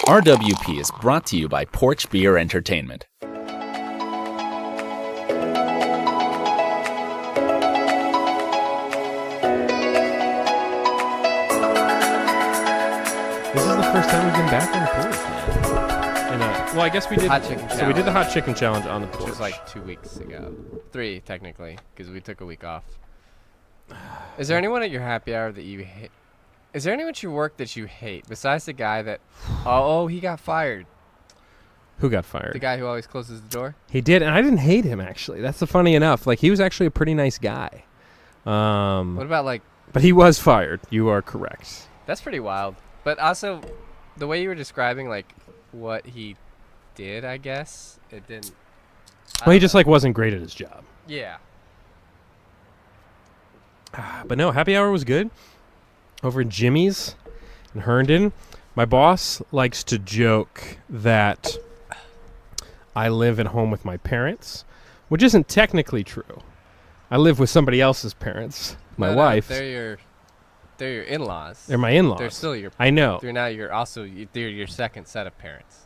RWP is brought to you by Porch Beer Entertainment. This is the first time we've been back on the porch, man. And, I guess we did. Hot chicken challenge. So we did the hot chicken challenge on the porch. Which was like 2 weeks ago. 3, technically, because we took a week off. Is there anyone at your happy hour that you hate? Is there anyone at your work that you hate, besides the guy that... Oh, he got fired. Who got fired? The guy who always closes the door? He did, and I didn't hate him, actually. That's the funny enough. Like, he was actually a pretty nice guy. What about, like... But he was fired. You are correct. That's pretty wild. But also, the way you were describing, like, what he did, I guess, it didn't... Well, he just, like, wasn't great at his job. Yeah. But no, happy hour was good. Over at Jimmy's in Herndon, my boss likes to joke that I live at home with my parents, which isn't technically true. I live with somebody else's parents, my wife. They're your in-laws. They're my in-laws. They're still your... I know. They're your second set of parents.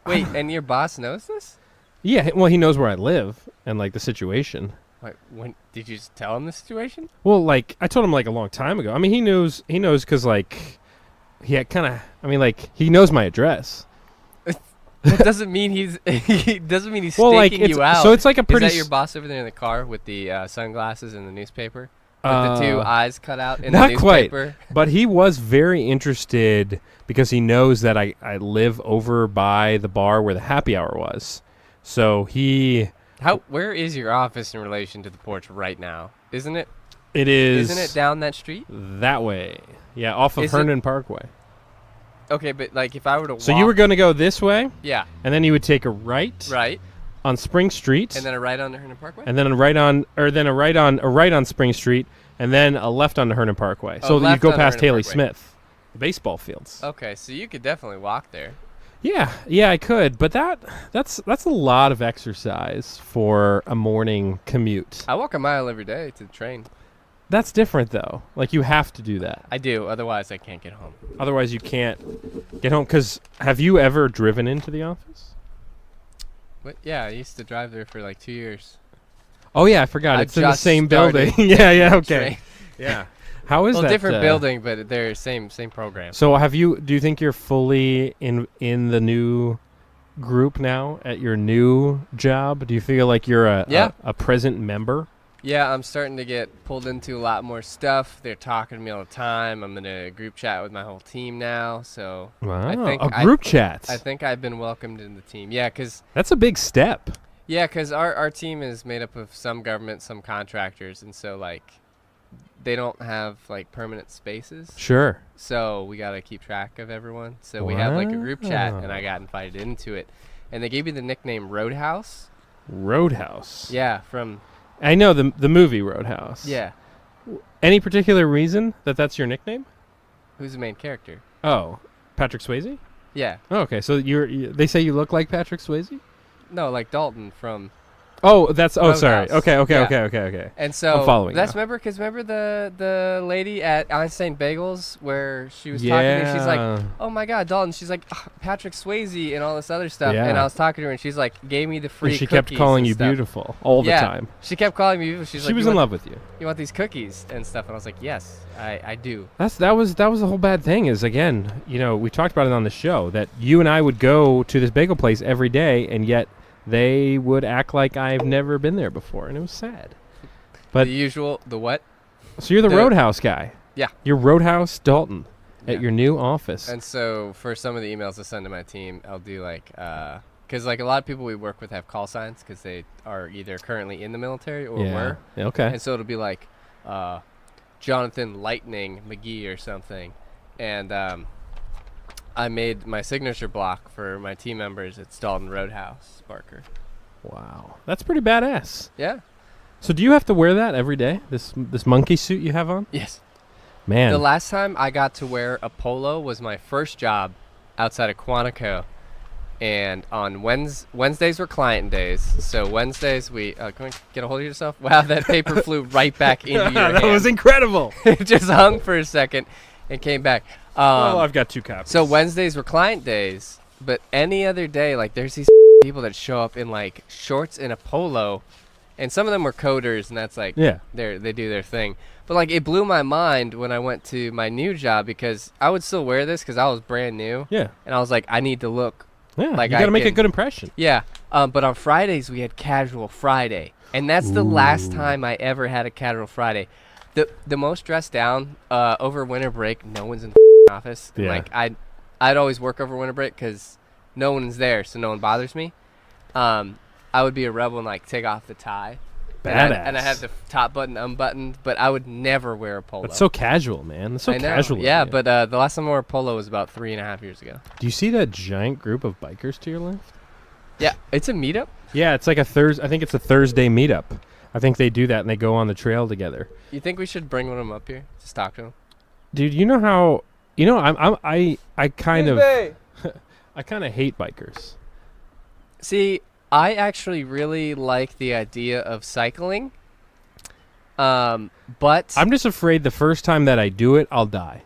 Wait, and your boss knows this? Yeah, well, he knows where I live and, like, the situation. Wait, when did you just tell him the situation? Well, like, I told him, like, a long time ago. I mean, he knows because, like, he knows my address. That doesn't mean he's staking you out. So it's like a pretty... Is that your boss over there in the car with the sunglasses and the newspaper? With the two eyes cut out in the not newspaper? Quite, but he was very interested because he knows that I live over by the bar where the happy hour was. So he... Where is your office in relation to the porch right now? Isn't it? It is. Isn't it down that street? That way. Yeah, off of Herndon Parkway. Okay, but like if I were to walk... So you were going to go this way? Yeah. And then you would take a right. Right. On Spring Street. And then a right on Herndon Parkway? And then a right on Spring Street, and then a left on Herndon Parkway. So that you go past Haley Smith, the baseball fields. Okay, so you could definitely walk there. Yeah, I could, but that's a lot of exercise for a morning commute. I walk a mile every day to the train. That's different, though. Like, you have to do that. I do, otherwise I can't get home. Otherwise you can't get home, because have you ever driven into the office? What? Yeah, I used to drive there for like 2 years. Oh, yeah, I forgot. It's in the same building. yeah, okay. Yeah. How is that? Well, different building, but they're same program. So do you think you're fully in the new group now at your new job? Do you feel like you're a present member? Yeah, I'm starting to get pulled into a lot more stuff. They're talking to me all the time. I'm in a group chat with my whole team now. So wow, group chat. I think I've been welcomed in the team. Yeah, because... That's a big step. Yeah, because our team is made up of some government, some contractors, and so, like... They don't have, like, permanent spaces. Sure. So we got to keep track of everyone. So we have, like, a group chat, and I got invited into it. And they gave me the nickname Roadhouse. Roadhouse? Yeah, from... I know, the movie Roadhouse. Yeah. Any particular reason that's your nickname? Who's the main character? Oh, Patrick Swayze? Yeah. Oh, okay, so they say you look like Patrick Swayze? No, like Dalton from... Oh, that's... Oh, Roadhouse. sorry. Okay. Yeah. And so... I'm following that's remember the lady at Einstein Bagels where she was talking to me. She's like, oh, my God, Dalton. She's like, Patrick Swayze and all this other stuff. Yeah. And I was talking to her, and she's like, gave me the free cookies. She kept calling you beautiful all the time. She kept calling me beautiful. She was in love with you. You want these cookies and stuff? And I was like, yes, I do. That was the whole bad thing is, again, we talked about it on the show, that you and I would go to this bagel place every day, and yet... they would act like I've never been there before, and it was sad. But the what? So you're the Roadhouse guy. Yeah. You're Roadhouse Dalton at your new office. And so for some of the emails I send to my team, I'll do like, because like a lot of people we work with have call signs because they are either currently in the military or were. Yeah, okay. And so it'll be like Jonathan Lightning McGee or something. And I made my signature block for my team members. It's Dalton Roadhouse Barker. Wow, that's pretty badass. Yeah. So do you have to wear that every day? This monkey suit you have on? Yes. Man. The last time I got to wear a polo was my first job outside of Quantico, and on Wednesdays were client days. So Wednesdays we can we get a hold of yourself? Wow, that paper flew right back into your hand. That was incredible. It just hung for a second. and came back. Well, I've got 2 copies. So Wednesdays were client days, but any other day, like there's these people that show up in like shorts and a polo, and some of them were coders, and that's like they do their thing. But like it blew my mind when I went to my new job because I would still wear this because I was brand new. Yeah. And I was like, I need to look. Yeah. Like you got to make a good impression. Yeah. But on Fridays we had Casual Friday, and that's the last time I ever had a Casual Friday. The most dressed down over winter break. No one's in the office. Yeah. Like I'd always work over winter break because no one's there, so no one bothers me. I would be a rebel and like take off the tie. Badass. And I had the top button unbuttoned, but I would never wear a polo. That's so casual, man. That's so casual. Yeah, of you. but the last time I wore a polo was about 3.5 years ago. Do you see that giant group of bikers to your left? Yeah, it's a meetup. Yeah, it's like a Thursday. I think it's a Thursday meetup. I think they do that and they go on the trail together. You think we should bring one of them up here? Just talk to him. Dude, you know how I kind of I kind of hate bikers. See, I actually really like the idea of cycling. But I'm just afraid the first time that I do it, I'll die.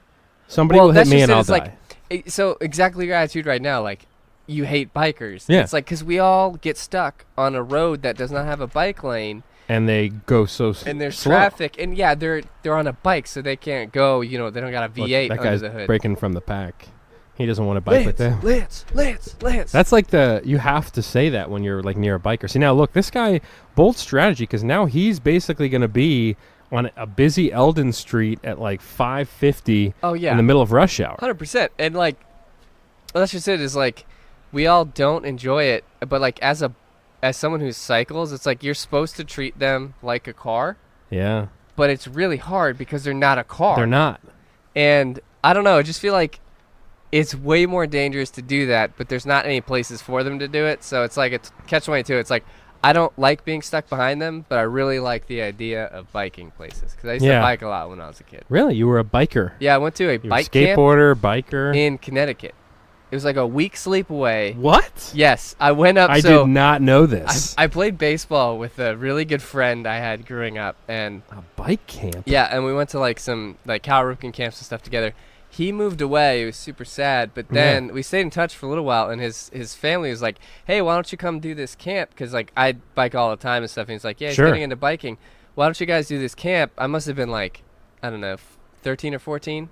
Somebody will hit me and I'll die. Like, so exactly your attitude right now, like you hate bikers. Yeah. It's like because we all get stuck on a road that does not have a bike lane. And they go so slow. And there's traffic, and yeah, they're on a bike, so they can't go. You know, they don't got a V8 that under guy's the hood. breaking from the pack. He doesn't want to bike with them. Lance. That's like you have to say that when you're like near a biker. See, now look, this guy, bold strategy, because now he's basically going to be on a busy Eldon Street at like 5:50 in the middle of rush hour. 100%. And like, that's just it, is like, we all don't enjoy it, but like as someone who cycles, it's like you're supposed to treat them like a car. Yeah. But it's really hard because they're not a car. They're not. And I don't know, I just feel like it's way more dangerous to do that, but there's not any places for them to do it. So it's like it's catch-22. It's like I don't like being stuck behind them, but I really like the idea of biking places because I used to bike a lot when I was a kid. Really? You were a biker? Yeah, I went to a bike camp biker in Connecticut. It was like a week sleep away. What? Yes, I went up. I did not know this. I played baseball with a really good friend I had growing up, and a bike camp. Yeah, and we went to like some like Cal Ripken camps and stuff together. He moved away. It was super sad, but then we stayed in touch for a little while, and his family was like, "Hey, why don't you come do this camp?" Because like I bike all the time and stuff. And he's like, "Yeah, he's getting into biking. Why don't you guys do this camp?" I must have been like, I don't know, 13 or 14.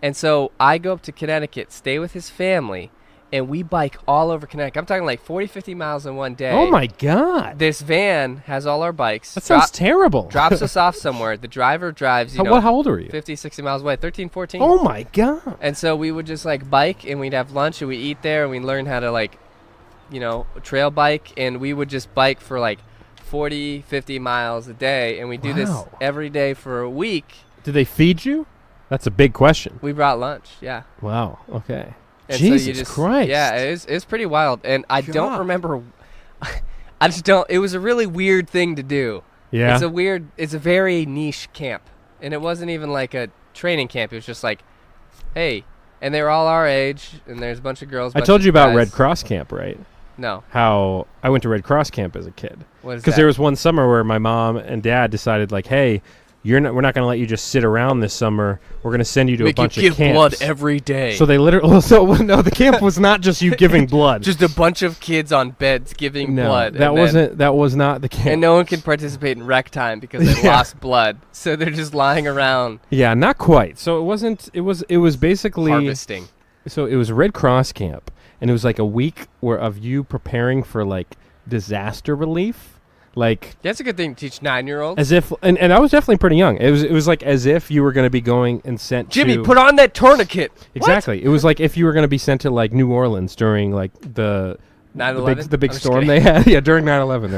And so I go up to Connecticut, stay with his family, and we bike all over Connecticut. I'm talking like 40, 50 miles in one day. Oh, my God. This van has all our bikes. That sounds terrible. Drops us off somewhere. The driver drives, how old are you? 50, 60 miles away, 13, 14. Oh, my God. And so we would just like bike, and we'd have lunch, and we'd eat there, and we'd learn how to like, trail bike. And we would just bike for like 40, 50 miles a day. And we do this every day for a week. Did they feed you? That's a big question. We brought lunch, yeah. Wow, okay. And Jesus Christ. Yeah, it's pretty wild. And I don't remember. I just don't. It was a really weird thing to do. Yeah. It's a very niche camp. And it wasn't even like a training camp. It was just like, hey. And they were all our age. And there's a bunch of girls. I told you about Red Cross camp, right? No. How I went to Red Cross camp as a kid. What is that? Because there was one summer where my mom and dad decided like, hey, we're not going to let you just sit around this summer. We're going to send you to a bunch of camps. Give blood every day. So they literally. No, the camp was not just you giving blood. Just a bunch of kids on beds giving blood. That was not the camp. And no one can participate in rec time because they lost blood. So they're just lying around. Yeah, not quite. So it wasn't. It was basically harvesting. So it was Red Cross camp, and it was like a week of you preparing for like disaster relief. Like that's a good thing to teach 9-year-olds. As if, and I was definitely pretty young. It was like as if you were going to be going and sent. Jimmy, put on that tourniquet. Exactly. What? It was like if you were going to be sent to like New Orleans during like the 9/11? the big storm they had. Yeah, during 9/11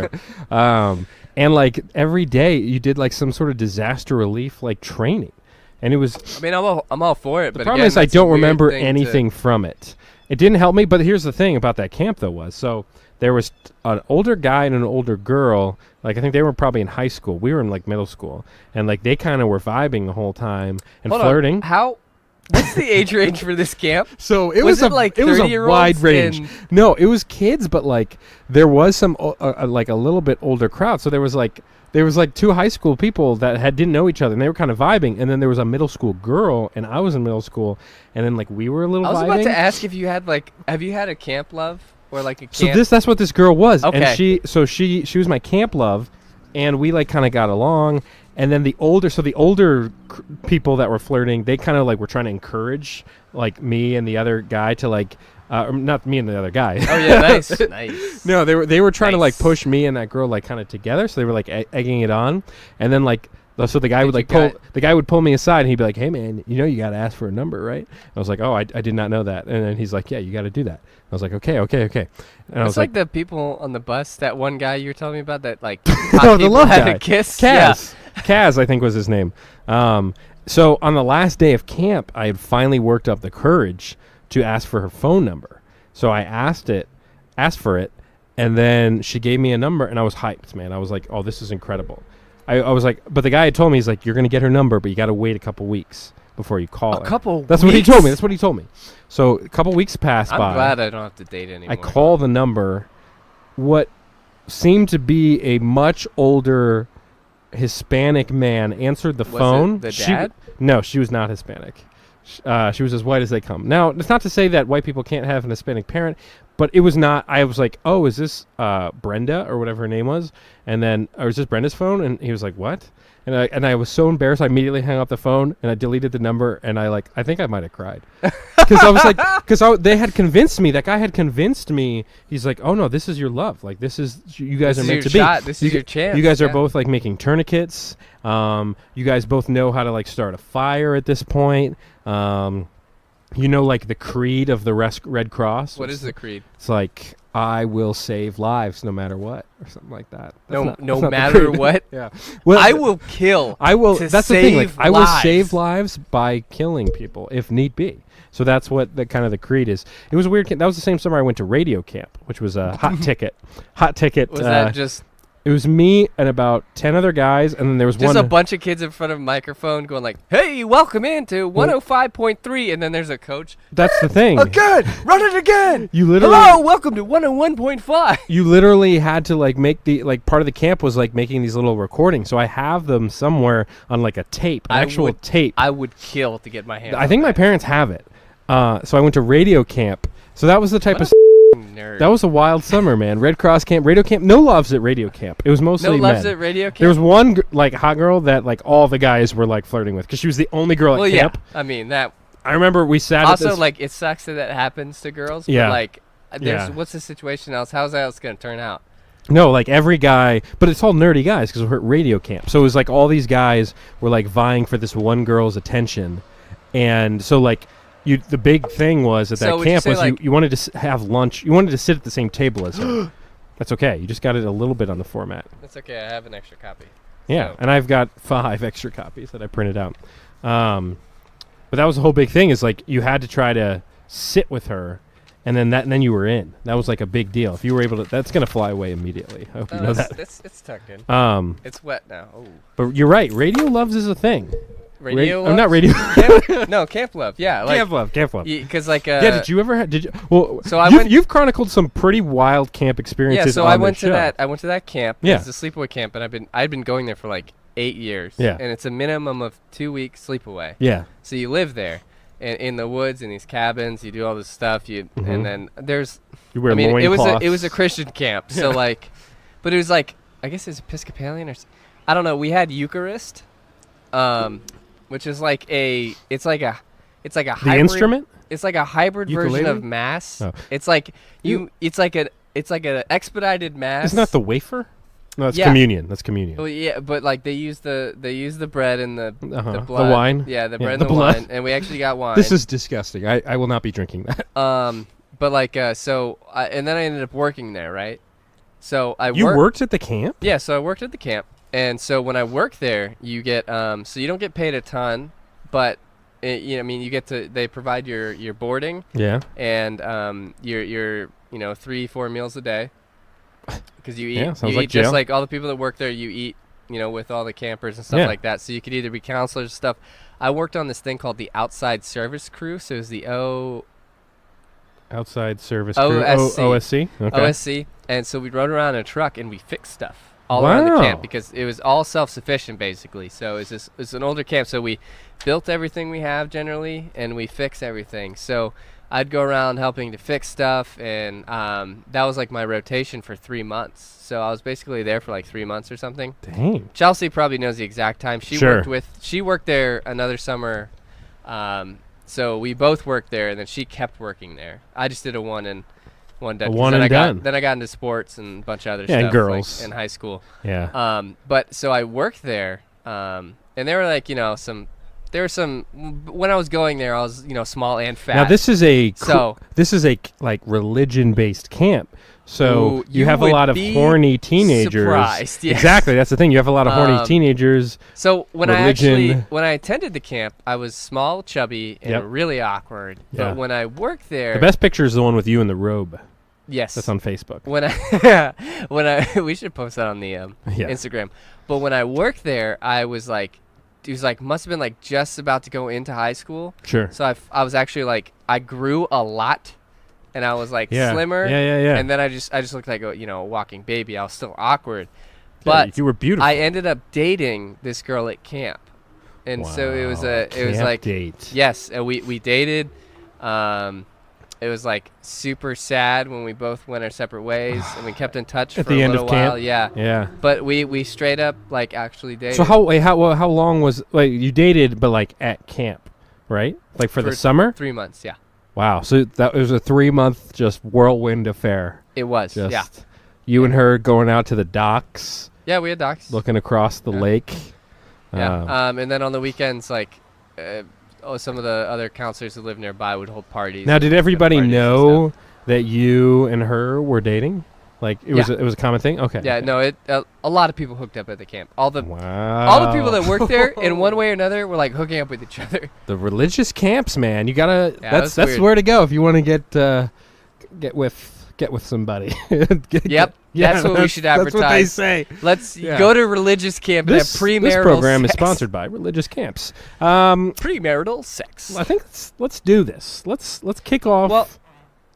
there. And like every day you did like some sort of disaster relief like training, and it was. I mean, I'm all for it. The problem is I don't remember anything from it. It didn't help me. But here's the thing about that camp though was so. There was an older guy and an older girl. Like, I think they were probably in high school. We were in, like, middle school. And, like, they kind of were vibing the whole time and flirting. What's the age range for this camp? So it was a wide range. No, it was kids, but, like, there was some, like, a little bit older crowd. So there was, like, there was like two high school people that didn't know each other, and they were kind of vibing. And then there was a middle school girl, and I was in middle school, and then like we were a little. I was vibing. about to ask if you had like, have you had a camp love or like a camp? So that's what this girl was, Okay. and she was my camp love, and we like kind of got along. And then the older people that were flirting, they kind of like were trying to encourage like me and the other guy to like. Not me and the other guy. Oh yeah, nice, nice. No, they were trying to like Nice. push me and that girl like kind of together, so they were like egging it on, and then like so the guy would Did like you the guy would pull me aside and he'd be like, "Hey man, you know you got to ask for a number, right?" I was like, "Oh, I did not know that," and then he's like, "Yeah, you got to do that." I was like, "Okay." And I was It's like the people on the bus. That one guy you were telling me about that like. "Oh, the love had guy, a kiss. Kaz, Kaz, I think was his name." So on the last day of camp, I had finally worked up the courage to ask for her phone number. So I asked for it, and then she gave me a number, and I was hyped, man. I was like, "Oh, this is incredible." I was like, but the guy had told me, he's like, "You're gonna get her number, but you got to wait a couple weeks before you call her." That's what he told me. That's what he told me. So a couple weeks passed by. I'm glad I don't have to date anymore. I call the number. What seemed to be a much older Hispanic man answered the phone. It the dad? No, she was not Hispanic. She was as white as they come. Now, it's not to say that white people can't have an Hispanic parent, but it was not. I was like, "Oh, is this Brenda or whatever her name was?" And then, "Or is this Brenda's phone?" And he was like, "What?" And I was so embarrassed. I immediately hung up the phone and I deleted the number. And I think I might have cried because I was like, they had convinced me. That guy had convinced me. He's like, "Oh no, this is your love. Like this is you guys are meant to be. This is your chance. You guys are both like making tourniquets. You guys both know how to like start a fire at this point. You know, like the creed of the Red Cross. What is the creed? It's like, I will save lives no matter what, or something like that. No matter what. Yeah. Well, I will kill. I will. To That's the thing. Like, save I will lives. save lives by killing people if need be. So that's what the kind of the creed is. It was a weird. That was the same summer I went to radio camp, which was a hot ticket. Hot ticket. Was that just? It was me and about 10 other guys, and then there was Just one. a bunch of kids in front of a microphone going like, "Hey, welcome into 105.3," and then there's a coach. That's the thing. Again, run it again. You literally. Hello, welcome to 101.5. You literally had to like make the like part of the camp was like making these little recordings. So I have them somewhere on like a tape, actual tape. I would kill to get my hands. I think my parents have it. So I went to radio camp. So that was the type of. Nerd. That was a wild summer, man. Red Cross camp, radio camp. No loves at radio camp. It was mostly no loves men. at radio camp. There was one like hot girl that like all the guys were like flirting with because she was the only girl at camp. Yeah. I mean that. I remember we sat. Also, at this like it sucks that happens to girls. Yeah. But, like, there's Yeah. what's the situation else? How's that else gonna turn out? No, like every guy, but it's all nerdy guys because we're at radio camp. So it was like all these guys were like vying for this one girl's attention, and so like. The big thing was at So that would you camp say, was like- you wanted to have lunch. You wanted to sit at the same table as her. That's okay. You just got it a little bit on the format. That's okay. I have an extra copy. Yeah, So- and I've got 5 extra copies that I printed out. But that was the whole big thing is like you had to try to sit with her, and then you were in. That was like a big deal. If you were able to, that's gonna fly away immediately. I hope you know that. It's tucked in. It's wet now. Oh. But you're right. Radio loves is a thing. Radio. I'm not love? radio. No, camp love. Yeah, like Camp love. because like Yeah, did you ever? Did you? Well, So I you've, went- you've chronicled some pretty wild camp experiences. yeah. So on I this went to show. that. I went to that camp. Yeah. It's a sleepaway camp, and I'd been going there for like 8 years. Yeah. And it's a minimum of 2 weeks sleepaway. Yeah. So you live there, in the woods in these cabins. You do all this stuff. And then there's. You wear I mean, it was loincloths. a Christian camp. So like, but it was like I guess it's Episcopalian or I don't know. We had Eucharist, which is like a the hybrid, instrument. It's like a hybrid version Ukulele? of mass. Oh. It's like it's like an expedited mass. Isn't that the wafer? No, that's Yeah. communion. That's communion. Well, yeah, but like they use the bread and the The blood. wine? Yeah, the Yeah, bread the and the blood. wine, and we actually got wine. This is disgusting. I will not be drinking that. But like and then I ended up working there, right? So You worked at the camp? Yeah, so I worked at the camp, and so when I work there, you get so you don't get paid a ton, but you get to they provide your boarding Yeah. and your 3-4 meals a day because you eat Yeah, sounds you like eat just jail. like all the people that work there. You eat with all the campers and stuff Yeah. like that. So you could either be counselors and stuff. I worked on this thing called the outside service crew. So it was the Outside service crew. OSC. OSC? Okay. OSC, and so we rode around in a truck and we fixed stuff. all around the Wow. camp because it was all self-sufficient basically. So it's an older camp, so we built everything we have generally, and we fix everything. So I'd go around helping to fix stuff, and that was like my rotation for 3 months. So I was basically there for like 3 months or something. Dang. Chelsea probably knows the exact time. She Sure. worked there another summer. So we both worked there, and then she kept working there. I just did a one and done. 'cause one then and done. Then I got into sports and a bunch of other Yeah, stuff. and girls. like, in high school. Yeah. But so I worked there, and there were like there were some when I was going there, I was small and fat. Now this is a So- like religion-based camp. So Ooh, you you have a would lot of be horny teenagers. surprised, yes. Exactly, that's the thing. You have a lot of horny teenagers. So when religion. when I attended the camp, I was small, chubby, and Yep. really awkward. Yeah. But when I worked there, The best picture is the one with you in the robe. yes, That's on Facebook. when I we should post that on the Yeah. Instagram. But when I worked there, I was like, it was like must have been like just about to go into high school. Sure. So I was actually like I grew a lot, and I was like Yeah. slimmer. Yeah. And then I just looked like a walking baby. I was still awkward, Yeah, but you were beautiful. I ended up dating this girl at camp, and so it was Wow. it was Camp like date. yes, and we dated. It was like super sad when we both went our separate ways, and we kept in touch At for the a end little of camp? while. Yeah, Yeah. but we straight up like actually dated. So how long was you dated, but like at camp, right? Like for the summer? 3 months, yeah. Wow. So that was a 3-month just whirlwind affair. It was, Just yeah. you and her going out to the docks, Yeah, we had docs. looking across the Yeah. lake. Yeah, and then on the weekends, like, some of the other counselors who lived nearby would hold parties. Now, and did have everybody parties and know that you and her were dating? Like it was Yeah. it was a common thing. Okay. stuff. Yeah, no, a lot of people hooked up at the camp. All the Wow. people that worked there, in one way or another, were like hooking up with each other. The religious camps, man. You gotta. Yeah, that's weird. where to go if you want to get with somebody. Yep, that's what we should That's what they advertise. say. Let's Yeah. go to religious camp and have This premarital program is sex. sponsored by religious camps. Premarital sex. I think let's do this. Let's kick off Well-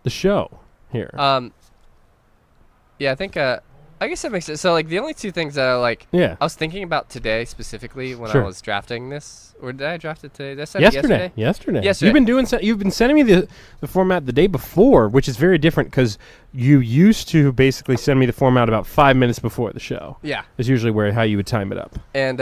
the show here. Yeah, I think. I guess that makes sense. So, like, the only two things that yeah. I was thinking about today specifically when Sure. I was drafting this, or did I draft it today? Did I send it Yesterday. Yesterday. You've been sending me the format the day before, which is very different because you used to basically send me the format about 5 minutes before the show. Yeah. Is usually how you would time it up. And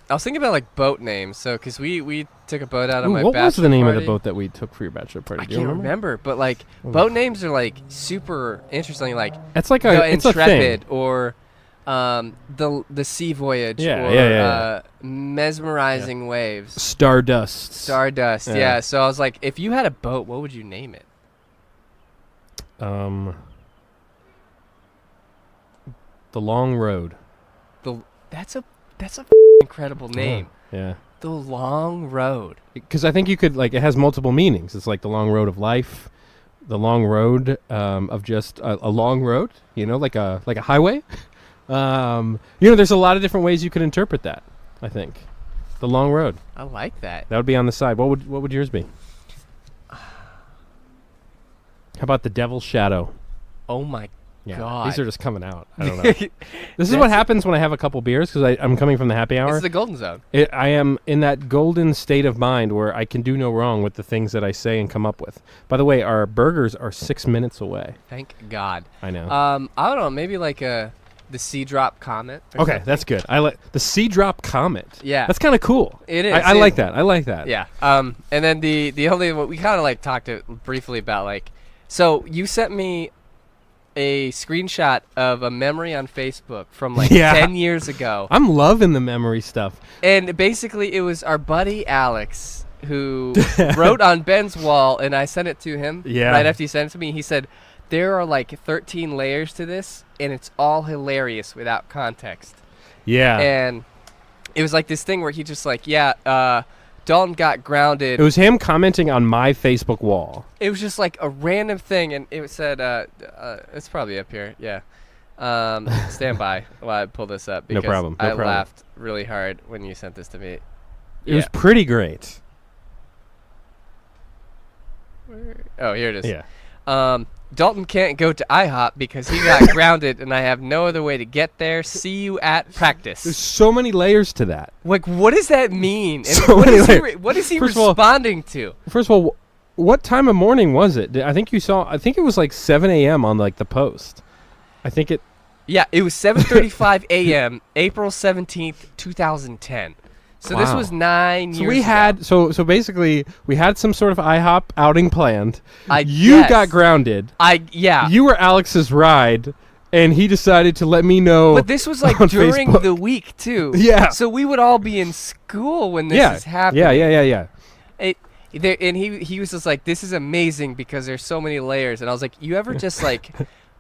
I was thinking about like boat names. So, because we took a boat out on Ooh, my what bachelor was the name of the party. boat that we took for your bachelor party? I Do you can't remember? remember, but like Oh. boat names are like super interesting. Like It's like the it's a thing. Intrepid or the Sea Voyage Yeah, or yeah. Mesmerizing Waves. Stardust. Stardust, Yeah. yeah. So I was like, if you had a boat, what would you name it? The Long Road. That's a incredible name. Yeah. The Long Road. Because I think you could it has multiple meanings. It's like the long road of life, the long road of just a long road. Like a highway. There's a lot of different ways you could interpret that. I think the long road. I like that. That would be on the side. What would yours be? How about the Devil's Shadow? Oh my Yeah, God. these are just coming out. I don't know. This is what happens when I have a couple beers because I'm coming from the happy hour. It's the golden zone. I am in that golden state of mind where I can do no wrong with the things that I say and come up with. By the way, our burgers are 6 minutes away. Thank God. I know. I don't know. Maybe like the Sea Drop Comet. or Okay, something. that's good. I like the Sea Drop Comet. Yeah. That's kind of cool. It is. I like that. I like that. Yeah. And then the only what we kind of talked briefly about so you sent me a screenshot of a memory on Facebook from 10 years ago. I'm loving the memory stuff. And basically, it was our buddy Alex who wrote on Ben's wall, and I sent it to him Yeah. right after he sent it to me. He said, there are 13 layers to this, and it's all hilarious without context. Yeah. And it was this thing where he just Dalton got grounded. It was him commenting on my Facebook wall. It was just a random thing, and it said, it's probably up here, yeah. Stand by while I pull this up, No because problem, no I problem. laughed really hard when you sent this to me. It was pretty great. Oh, here it is. Yeah. Dalton can't go to IHOP because he got grounded, and I have no other way to get there. See you at practice. There's so many layers to that. Like, what does that mean? And So what, many is he layers. what is he First of all- responding to? First of all, what time of morning was it? I think it was like 7 a.m. on like the post. I think it. Yeah, it was 7:35 a.m., April 17th, 2010. So this Wow. was 9 years So we ago. had so basically we had some sort of IHOP outing planned. You Yes. got grounded. Yeah. You were Alex's ride, and he decided to let me know. But this was like on during Facebook. the week, too. Yeah. So we would all be in school when this is happening. Yeah. And he was just like, this is amazing because there's so many layers. And I was like, you ever just like,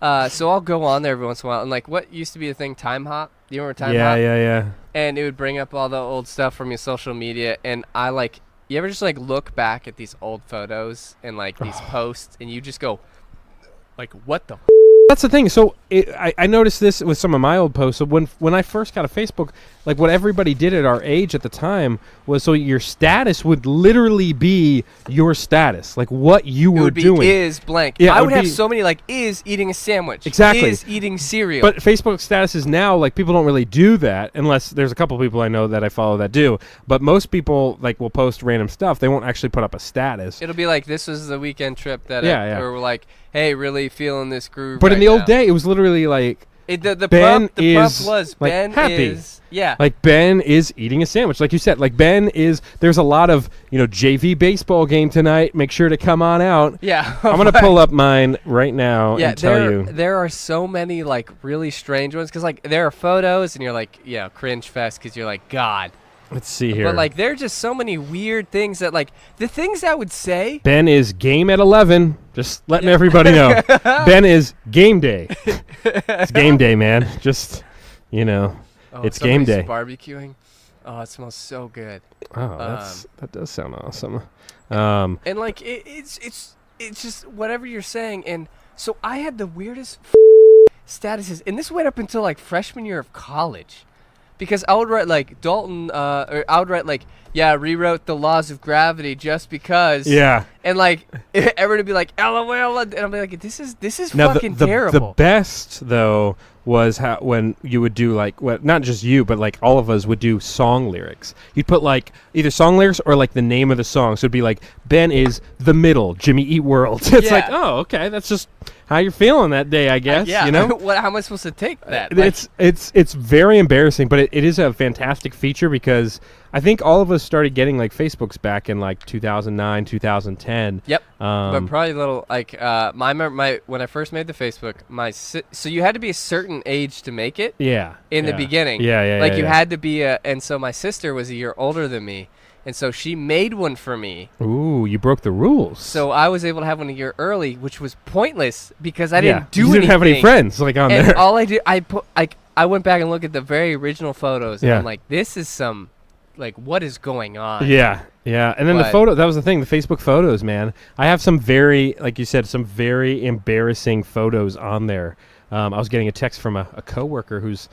so I'll go on there every once in a while. And like, what used to be the thing, Time Hop? Do you remember Time Hop? Yeah. And it would bring up all the old stuff from your social media. And I like, you ever just like look back at these old photos and like these posts and you just go, like, what the That's the thing. So I noticed this with some of my old posts. So when I first got a Facebook, like what everybody did at our age at the time was so your status would literally be your status, like what you It were would be doing. is blank. Yeah, it I would would have be- so many like is eating a sandwich. Exactly. Is eating cereal. But Facebook status is now like people don't really do that unless there's a couple people I know that I follow that do. But most people like will post random stuff. They won't actually put up a status. it'll be like this was the weekend trip that Yeah. or we're like, hey, really feeling this groove. But in right the old now. day, it was literally like the Ben prompt is, was like, Ben happy. is Ben is eating a sandwich, like you said. Like Ben is. There's a lot of JV baseball game tonight. Make sure to come on out. yeah. I'm gonna pull up mine right now Yeah, and tell you. there are so many like really strange ones because like there are photos and you're like cringe fest because you're like God. Let's see here. But like there are just so many weird things that like the things I would say. Ben is game at 11. Just letting everybody know. Ben is game day. It's game day, man. Just it's game somebody's day. Barbecuing. Oh, it smells so good. Oh, that does sound awesome. And like it's just whatever you're saying. And so I had the weirdest statuses, and this went up until like freshman year of college, because I would write like Dalton, or I would write like rewrote the laws of gravity just because. Yeah. And like everyone would be like LOL, and I'll be like, this is Now fucking the terrible. best though was when you would do like not just you but like all of us would do song lyrics. You'd put like either song lyrics or like the name of the song. So it'd be like Ben is the middle, Jimmy Eat World. It's like, oh, okay, that's just how you're feeling that day, I guess. Yeah. You know. How am I supposed to take that? Like, It's very embarrassing, but it is a fantastic feature because I think all of us started getting like Facebooks back in like 2009, 2010. Yep. But probably a little like my when I first made the Facebook, so you had to be a certain age to make it. Yeah. In the beginning. Yeah. Like you yeah. had to be and so my sister was a year older than me, and so she made one for me. Ooh, you broke the rules. So I was able to have one a year early, which was pointless because I didn't do you anything. didn't have any friends like on and there. all I did, I went back and looked at the very original photos, and Yeah. I'm like, this is some, like, what is going on? Yeah. And then the photo, that was the thing, the Facebook photos, man. I have some very, like you said, some very embarrassing photos on there. I was getting a text from a coworker who's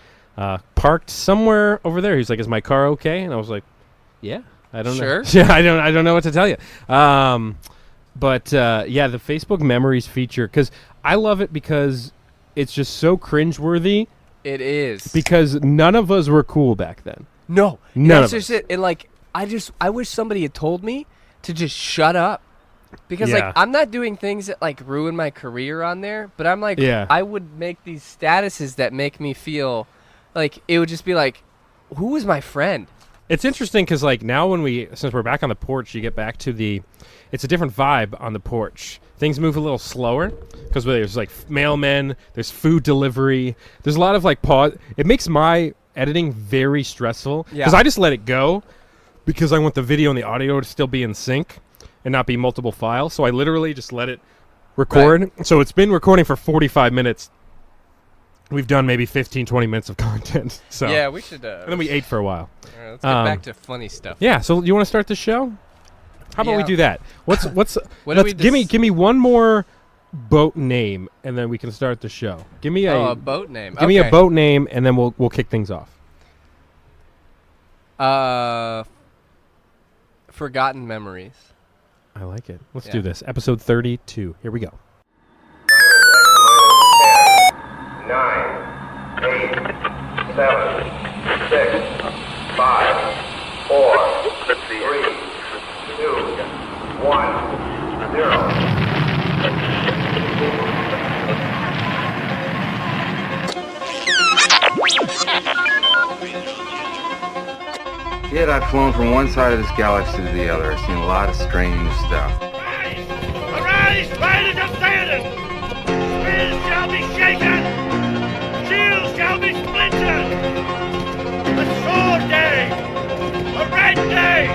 parked somewhere over there. He's like, is my car okay? And I was like, yeah, I don't know. Sure. Yeah, I don't know what to tell you. But the Facebook Memories feature, because I love it because it's just so cringeworthy. It is. Because none of us were cool back then. No. None That's of just it. And, like, I wish somebody had told me to just shut up. Because, Yeah. like, I'm not doing things that, like, ruin my career on there. But I'm like, Yeah. I would make these statuses that make me feel like it would just be like, who is my friend? It's interesting because, like, now since we're back on the porch, you get back to it's a different vibe on the porch. Things move a little slower because there's, like, mailmen, there's food delivery. There's a lot of, like, pause. It makes my editing very stressful because I just let it go because I want the video and the audio to still be in sync and not be multiple files. So I literally just let it record. Right. So it's been recording for 45 minutes. We've done maybe 15, 20 minutes of content. So Yeah, we should. And then we ate for a while. All right, let's get back to funny stuff. Yeah. So you want to start the show? How about we do that? What's What do we give me one more boat name and then we can start the show. Give me a boat name. Give me a boat name and then we'll kick things off. Forgotten Memories. I like it. Let's do this. Episode 32. Here we go. 9, 8, 7, 6, 5, 4, 3, 2, 1, 0. Yet I've flown from one side of this galaxy to the other. I've seen a lot of strange stuff. Arise, riders of Theoden! Spears shall be shaken! Shields shall be splintered! A sword day! A red day!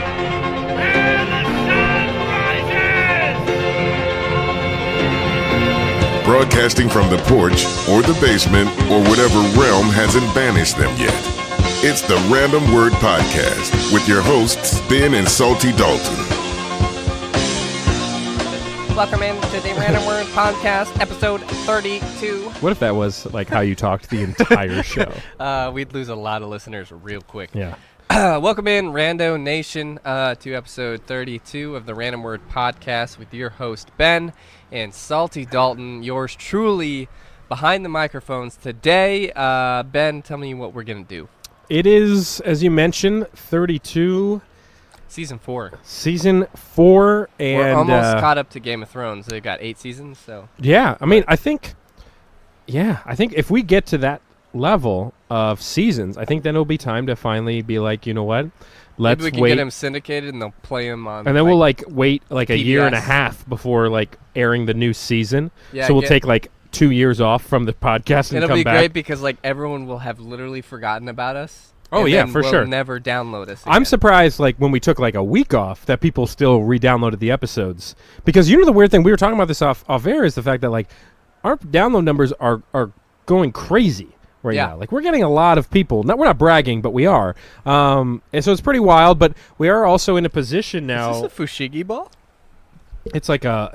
Where the sun rises! Broadcasting from the porch or the basement or whatever realm hasn't banished them yet. It's the Random Word Podcast with your hosts, Ben and Salty Dalton. Welcome into the Random Word Podcast, episode 32. What if that was like how you talked the entire show? We'd lose a lot of listeners real quick. Yeah. Welcome in, Rando Nation, to episode 32 of the Random Word Podcast with your host, Ben and Salty Dalton, yours truly behind the microphones today. Ben, tell me what we're going to do. It is, as you mentioned, 32. Season 4. Season 4. And we're almost caught up to Game of Thrones. They've got 8 seasons, so. Yeah, I mean, I think if we get to that level of seasons, I think then it'll be time to finally be like, you know what? Let's Maybe we can wait. get them syndicated and they'll play them on. And then we'll wait like a PBS. year and a half before airing the new season. Yeah, so we'll take 2 years off from the podcast and it'll come be back. great because everyone will have literally forgotten about us. Oh, and yeah, then for will sure. Never download us again. I'm surprised when we took a week off that people still re-downloaded the episodes, because the weird thing, we were talking about this off air, is the fact that our download numbers are going crazy right now. We're getting a lot of people. We're not bragging, but we are. And so it's pretty wild. But we are also in a position now. Is this a fushigi ball? It's like a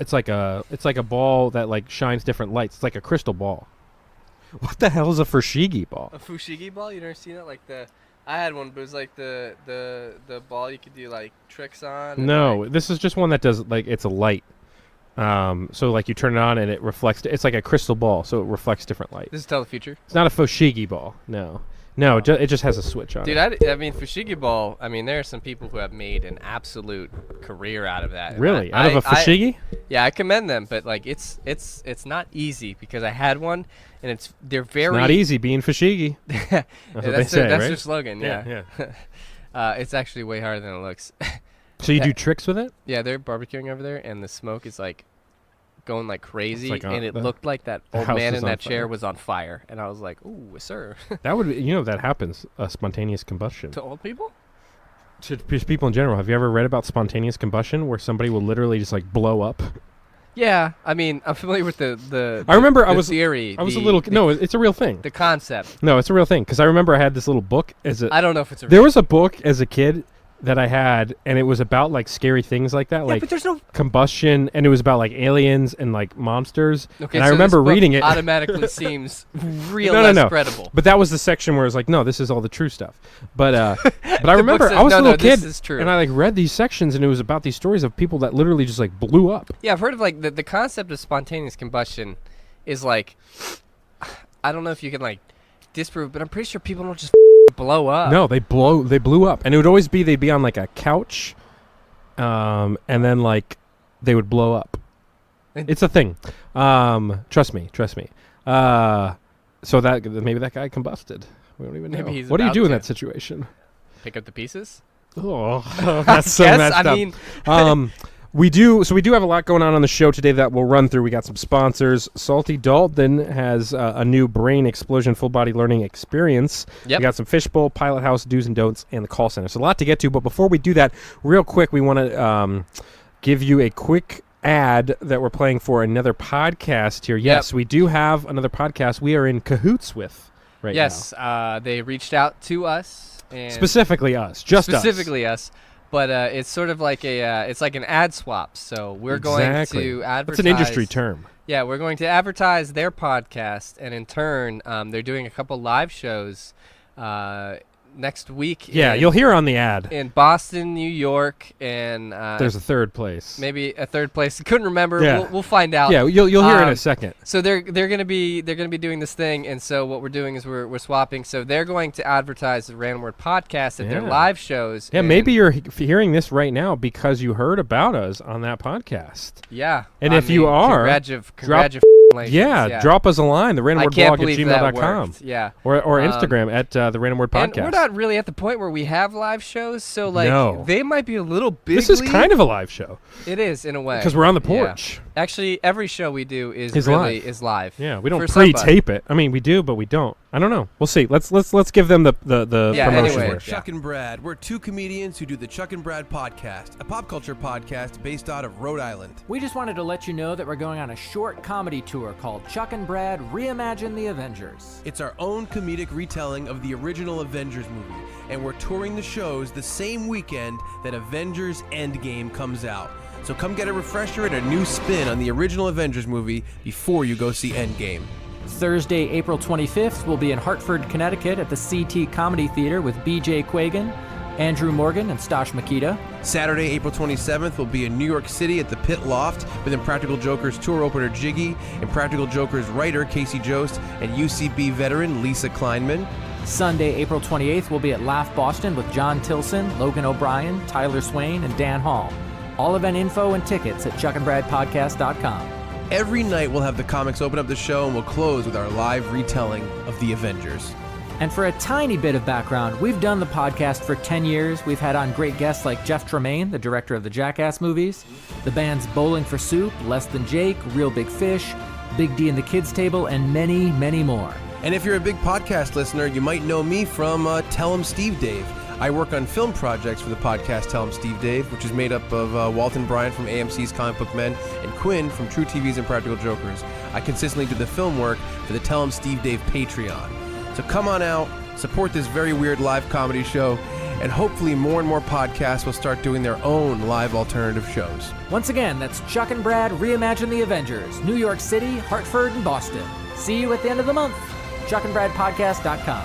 ball that shines different lights. It's like a crystal ball. What the hell is a fushigi ball? A fushigi ball? You never seen it? I had one, but it was the ball you could do tricks on. No, this is just one that does it's a light. So you turn it on and it reflects. It's like a crystal ball, so it reflects different light. This is tell the future. It's not a fushigi ball. No, it just has a switch on. Dude, it. I mean fushigi ball. I mean there are some people who have made an absolute career out of that. Really, out of a fushigi? Yeah, I commend them, but it's not easy because I had one and they're very. It's not easy being fushigi. That's what they say, that's right? their slogan. Yeah. It's actually way harder than it looks. So you do tricks with it? Yeah, they're barbecuing over there, and the smoke is going crazy, and it the looked like that old house man is in on that chair fire. was on fire, and I was like, "Ooh, sir." That would be, that happens. Spontaneous combustion. To old people? To just people in general. Have you ever read about spontaneous combustion, where somebody will literally just blow up? Yeah, I mean, I'm familiar with the I remember I the was theory. I was a little. No, it's a real thing. The concept. No, it's a real thing, because I remember I had this little book I don't know if it's a. There was a book as a kid that I had, and it was about scary things like that, but there's no combustion, and it was about aliens and monsters. Okay, and I so remember this book reading it. automatically seems real No. less credible. But that was the section where it's no, this is all the true stuff. But but I remember says, I was no, a little this kid, is true. and I read these sections, and it was about these stories of people that literally just blew up. Yeah, I've heard of the concept of spontaneous combustion is I don't know if you can disprove, but I'm pretty sure people don't just blow up. No, they blew up, and it would always be they'd be on a couch, and then they would blow up. It's a thing. Trust me. So that maybe that guy combusted. We don't even know. Maybe he's What do you about do in to. that situation? Pick up the pieces. Oh, that's so Yes, messed I up. mean, we do have a lot going on the show today that we'll run through. We got some sponsors. Salty Dalton has a new brain explosion full body learning experience. Yep. We got some Fishbowl, Pilot House, do's and don'ts, and the call center. So a lot to get to. But before we do that, real quick, we want to give you a quick ad that we're playing for another podcast here. Yes, we do have another podcast we are in cahoots with right now. yes, they reached out to us. And Specifically us. Just specifically us. But it's sort of it's like an ad swap. So we're going to advertise. That's an industry term. Yeah, we're going to advertise their podcast, and in turn, they're doing a couple live shows next week. Yeah, you'll hear on the ad. In Boston, New York, and There's a third place. maybe a third place. Couldn't remember. Yeah. We'll find out. Yeah, you'll hear in a second. So they're gonna be doing this thing, and so what we're doing is we're swapping. So they're going to advertise the Random Word podcast at their live shows. Yeah, maybe you're hearing this right now because you heard about us on that podcast. Yeah, And if you are, congratulations. drop us a line, the I can't randomwordblog at believe that gmail.com. worked. Yeah, Or Instagram at the Random Word Podcast. and we're not really at the point where we have live shows, so like No. they might be a little big. This is kind of a live show It is in a way because we're on the Yeah. porch. Actually, every show we do is live. live. Yeah, we don't For somebody. pre-tape it. I mean, we do, but we don't. I don't know. We'll see. Let's give them the Yeah, promotion anyway. work. Chuck and Brad. We're two comedians who do the Chuck and Brad podcast, a pop culture podcast based out of Rhode Island. We just wanted to let you know that we're going on a short comedy tour called Chuck and Brad Reimagine the Avengers. It's our own comedic retelling of the original Avengers movie, and we're touring the shows the same weekend that Avengers Endgame comes out. So come get a refresher and a new spin on the original Avengers movie before you go see Endgame. Thursday, April 25th, we'll be in Hartford, Connecticut at the CT Comedy Theater with BJ Quagan, Andrew Morgan, and Stosh Makita. Saturday, April 27th, we'll be in New York City at the Pit Loft with Impractical Jokers tour opener Jiggy, Impractical Jokers writer Casey Jost, and UCB veteran Lisa Kleinman. Sunday, April 28th, we'll be at Laugh Boston with John Tilson, Logan O'Brien, Tyler Swain, and Dan Hall. All event info and tickets at chuckandbradpodcast.com. Every night we'll have the comics open up the show and we'll close with our live retelling of the Avengers. And for a tiny bit of background, we've done the podcast for 10 years. We've had on great guests like Jeff Tremaine, the director of the Jackass movies, the bands Bowling for Soup, Less Than Jake, Real Big Fish, Big D and the Kids Table, and many, many more. And if you're a big podcast listener, you might know me from Tell 'em Steve Dave. I work on film projects for the podcast Tell 'em Steve Dave, which is made up of Walton Bryant from AMC's Comic Book Men and Quinn from True TV's Impractical Jokers. I consistently do the film work for the Tell 'em Steve Dave Patreon. So come on out, support this very weird live comedy show, and hopefully more and more podcasts will start doing their own live alternative shows. Once again, that's Chuck and Brad Reimagine the Avengers, New York City, Hartford, and Boston. See you at the end of the month. chuckandbradpodcast.com.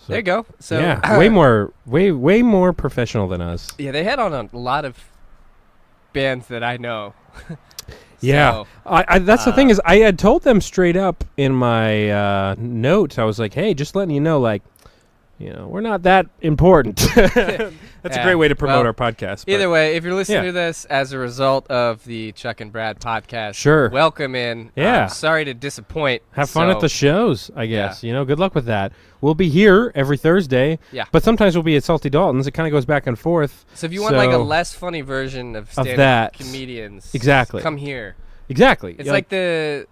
There you go. So yeah, way more professional than us. Yeah, they had on a lot of bands that I know. Yeah, So, that's the thing is I had told them straight up in my notes. I was like, hey, just letting you know, like, you know, we're not that important. That's a great way to promote our podcast. Either way, if you're listening Yeah. to this as a result of the Chuck and Brad podcast, Sure. welcome in. Yeah. I'm sorry to disappoint. Have fun at So, the shows, I guess. You know, good luck with that. We'll be here every Thursday. Yeah. But sometimes we'll be at Salty Dalton's. It kind of goes back and forth. So if you want like a less funny version of stand-up that. comedians, Exactly. come here. Exactly. It's You like know, the.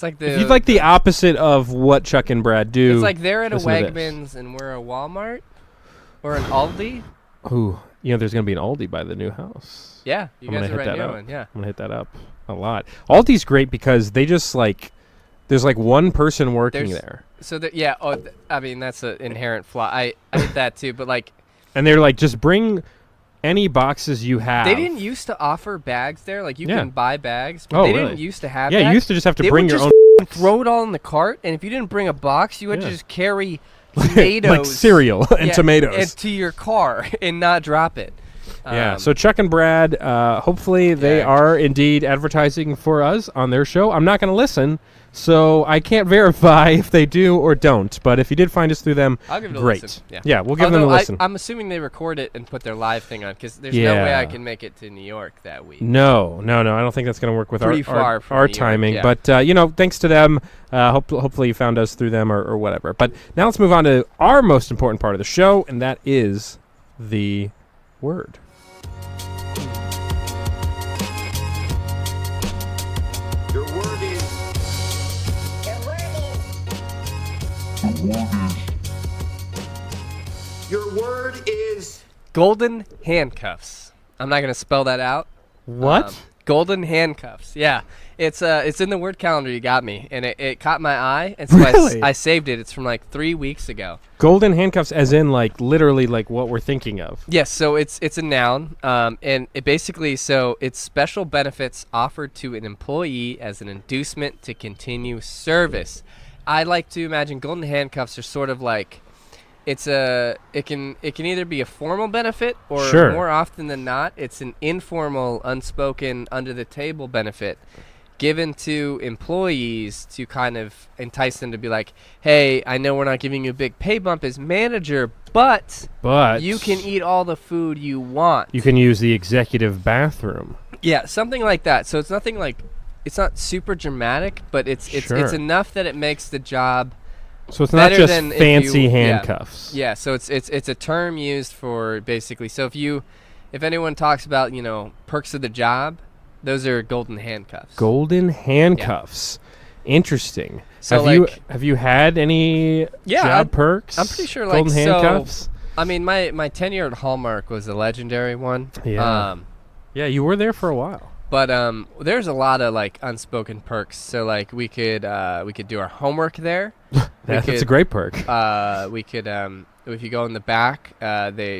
if you'd like the opposite of what Chuck and Brad do. It's like they're at a listen to this. Wegmans and we're a Walmart or an Aldi. Ooh, you know, there's going to be an Aldi by the new house. Yeah, you I'm guys gonna are hit right that near up. one. Yeah. I'm going to hit that up a lot. Aldi's great because they just like, there's like one person working There's- there. So that yeah. Oh, I mean that's an inherent flaw. I did that too, but like And they're like, just bring any boxes you have. they didn't used to offer bags there. Like you Yeah. can buy bags, but Oh, they really? didn't used to have. Yeah, that. you used to just have to They bring would your just own throw it all in the cart, and if you didn't bring a box, you had Yeah. to just carry tomatoes, like cereal and yeah, tomatoes. and to your car and not drop it. Yeah. So Chuck and Brad, hopefully they Yeah. are indeed advertising for us on their show. I'm not going to listen, so I can't verify if they do or don't. But if you did find us through them, I'll give it a great. listen. We'll give them a Although listen. I'm assuming they record it and put their live thing on because there's no way Yeah. I can make it to New York that week. No. I don't think that's going to work with Pretty far from our New York, timing. yeah. But, you know, thanks to them. Hopefully you found us through them or whatever. But now let's move on to our most important part of the show, and that is the word. Your word is. Your word is. Golden handcuffs. I'm not gonna spell that out. What? Golden handcuffs. Yeah, it's in the word calendar. You got me, and it caught my eye, and so Really? I saved it. It's from like 3 weeks ago. Golden handcuffs as in, like, literally, like, what we're thinking of. Yes, so it's a noun, and it basically it's special benefits offered to an employee as an inducement to continue service. I like to imagine golden handcuffs are sort of like it can either be a formal benefit or Sure. more often than not, it's an informal, unspoken, under the table benefit given to employees to kind of entice them to be like, hey, I know we're not giving you a big pay bump as manager, but you can eat all the food you want. You can use the executive bathroom. Yeah, something like that. So it's nothing like, it's not super dramatic, but it's Sure. enough that it makes the job So it's not better just than if fancy you- handcuffs. Yeah, so it's a term used for basically. So if anyone talks about perks of the job, those are golden handcuffs. Golden handcuffs. Interesting. So have you had any job perks? I'm pretty sure golden handcuffs. I mean, my tenure at Hallmark was a legendary one. Yeah. Yeah, you were there for a while. But there's a lot of like unspoken perks. So like we could do our homework there. That's a great perk. We could if you go in the back,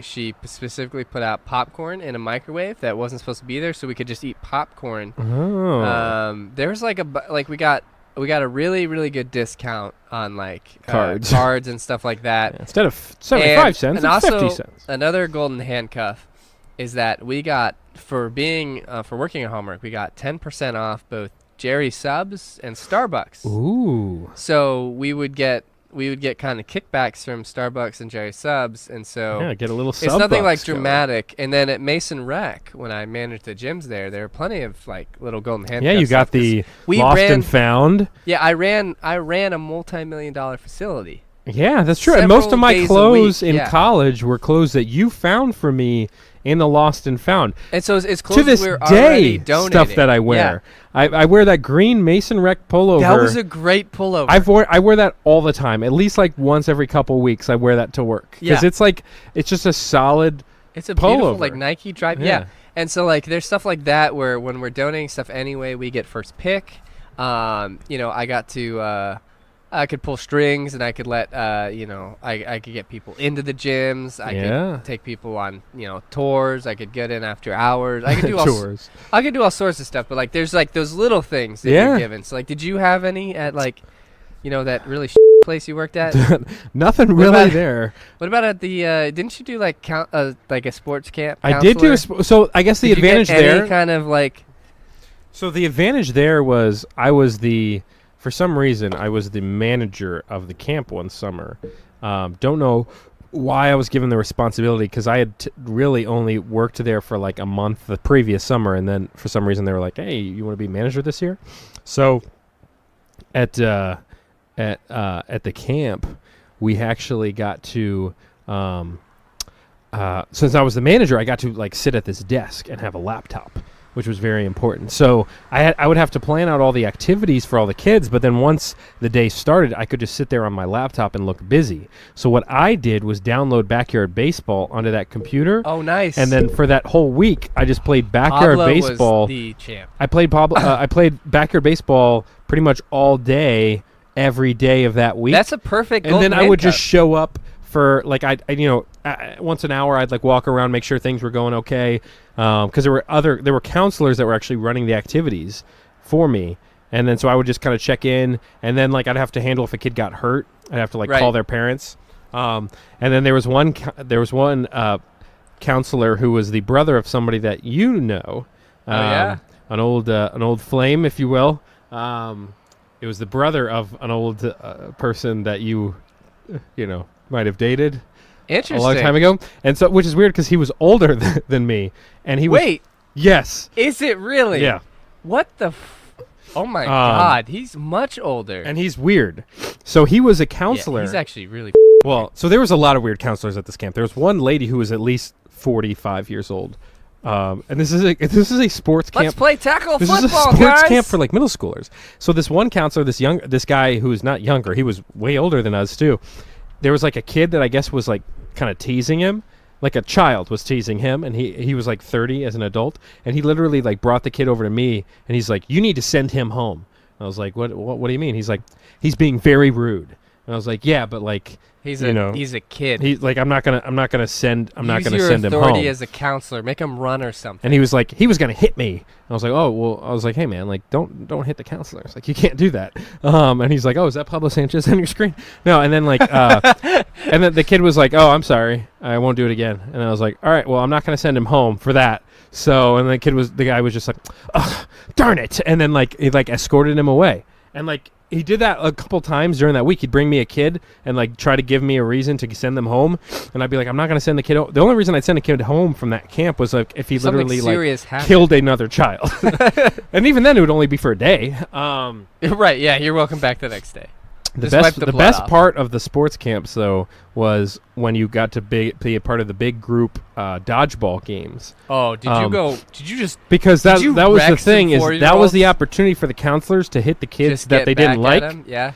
she specifically put out popcorn in a microwave that wasn't supposed to be there, so we could just eat popcorn. Oh. There's we got a really, really good discount on like Cards and stuff like that. Yeah, instead of 75 cents, and it's also 50 cents. Another golden handcuff is that we got for working at Hallmark, we got 10% off both Jerry Subs and Starbucks. Ooh. So we would get kind of kickbacks from Starbucks and Jerry Subs, and so Yeah, get a little sub it's nothing like bucks going. dramatic. And then at Mason Rec, when I managed the gyms there were plenty of like little golden handcuffs. Yeah, you got stuff, 'cause the we lost ran- and found. Yeah, I ran a multi-million-dollar facility. Yeah, that's true. And most of Several my days a clothes week, in yeah. college were clothes that you found for me in the lost and found. And so it's clothes To this we're already day, donating. stuff that I wear. I wear that green Mason Rec pullover. That was a great pullover. I wear that all the time. At least like once every couple weeks, I wear that to work because Yeah. it's just a solid. It's a beautiful pullover. like Nike drive. Yeah. Yeah. And so like there's stuff like that where when we're donating stuff anyway, we get first pick. I got to I could pull strings and I could let I could get people into the gyms. I Yeah. could take people on tours. I could get in after hours. I could do Tours. I could do all sorts of stuff. But like there's like those little things that Yeah. you're given. So like, did you have any at like that really place you worked at? Nothing What really about- there. What about at the? Didn't you do like like a sports camp? I did do so. I guess the Did you advantage get any there. kind of like. So the advantage there was for some reason, I was the manager of the camp one summer. Don't know why I was given the responsibility because I had really only worked there for like a month the previous summer, and then for some reason they were like, "Hey, you want to be manager this year?" So at the camp, we actually got to. Since I was the manager, I got to like sit at this desk and have a laptop, which was very important. So I would have to plan out all the activities for all the kids, but then once the day started, I could just sit there on my laptop and look busy. So what I did was download Backyard Baseball onto that computer. Oh, nice. And then for that whole week, I just played Backyard Pablo Baseball. was the champ. I played I played Backyard Baseball pretty much all day, every day of that week. That's a perfect. And then golden I would just handcuff. show up for like once an hour I'd like walk around, make sure things were going okay, because there were counselors that were actually running the activities for me, and then so I would just kind of check in, and then like I'd have to handle if a kid got hurt, I'd have to like call their parents, and then there was one counselor who was the brother of somebody that you know, an old flame, if you will. It was the brother of an old person that you might have dated Interesting. a long time ago, and so which is weird because he was older than me, and he was. Wait, Yes. is it really? Yeah. What the? Oh my God, he's much older. And he's weird. So he was a counselor. Yeah, he's actually really. Well, so there was a lot of weird counselors at this camp. There was one lady who was at least 45 years old, and this is a sports camp. Let's play tackle This football, is a sports guys. camp for like middle schoolers. So this one counselor, this guy who is not younger, he was way older than us too. There was like a kid that I guess was like kind of teasing him, like a child was teasing him, and he was like 30 as an adult, and he literally like brought the kid over to me, and he's like, "You need to send him home." I was like, "What do you mean?" He's like, "He's being very rude." And I was like, yeah, but like He's you know, a kid. he's like, I'm not gonna send him home. Use your authority as a counselor. Make him run or something. And he was like, he was gonna hit me. I was like, oh well. I was like, hey man, like don't hit the counselors. Like you can't do that. And he's like, oh, is that Pablo Sanchez on your screen? No. And then like, and then the kid was like, oh, I'm sorry, I won't do it again. And I was like, all right, well, I'm not gonna send him home for that. So, and the guy was just like, oh, darn it. And then like he like escorted him away. And like he did that a couple times during that week. He'd bring me a kid and like try to give me a reason to send them home, and I'd be like, I'm not going to send the kid home. The only reason I'd send a kid home from that camp was like if he literally like killed another child. And even then it would only be for a day. Right, yeah, you're welcome back the next day. The best part of the sports camps though was when you got to be a part of the big group dodgeball games. Oh, did you go? Did you just because that was the thing is that was the opportunity for the counselors to hit the kids that they didn't like. Yeah.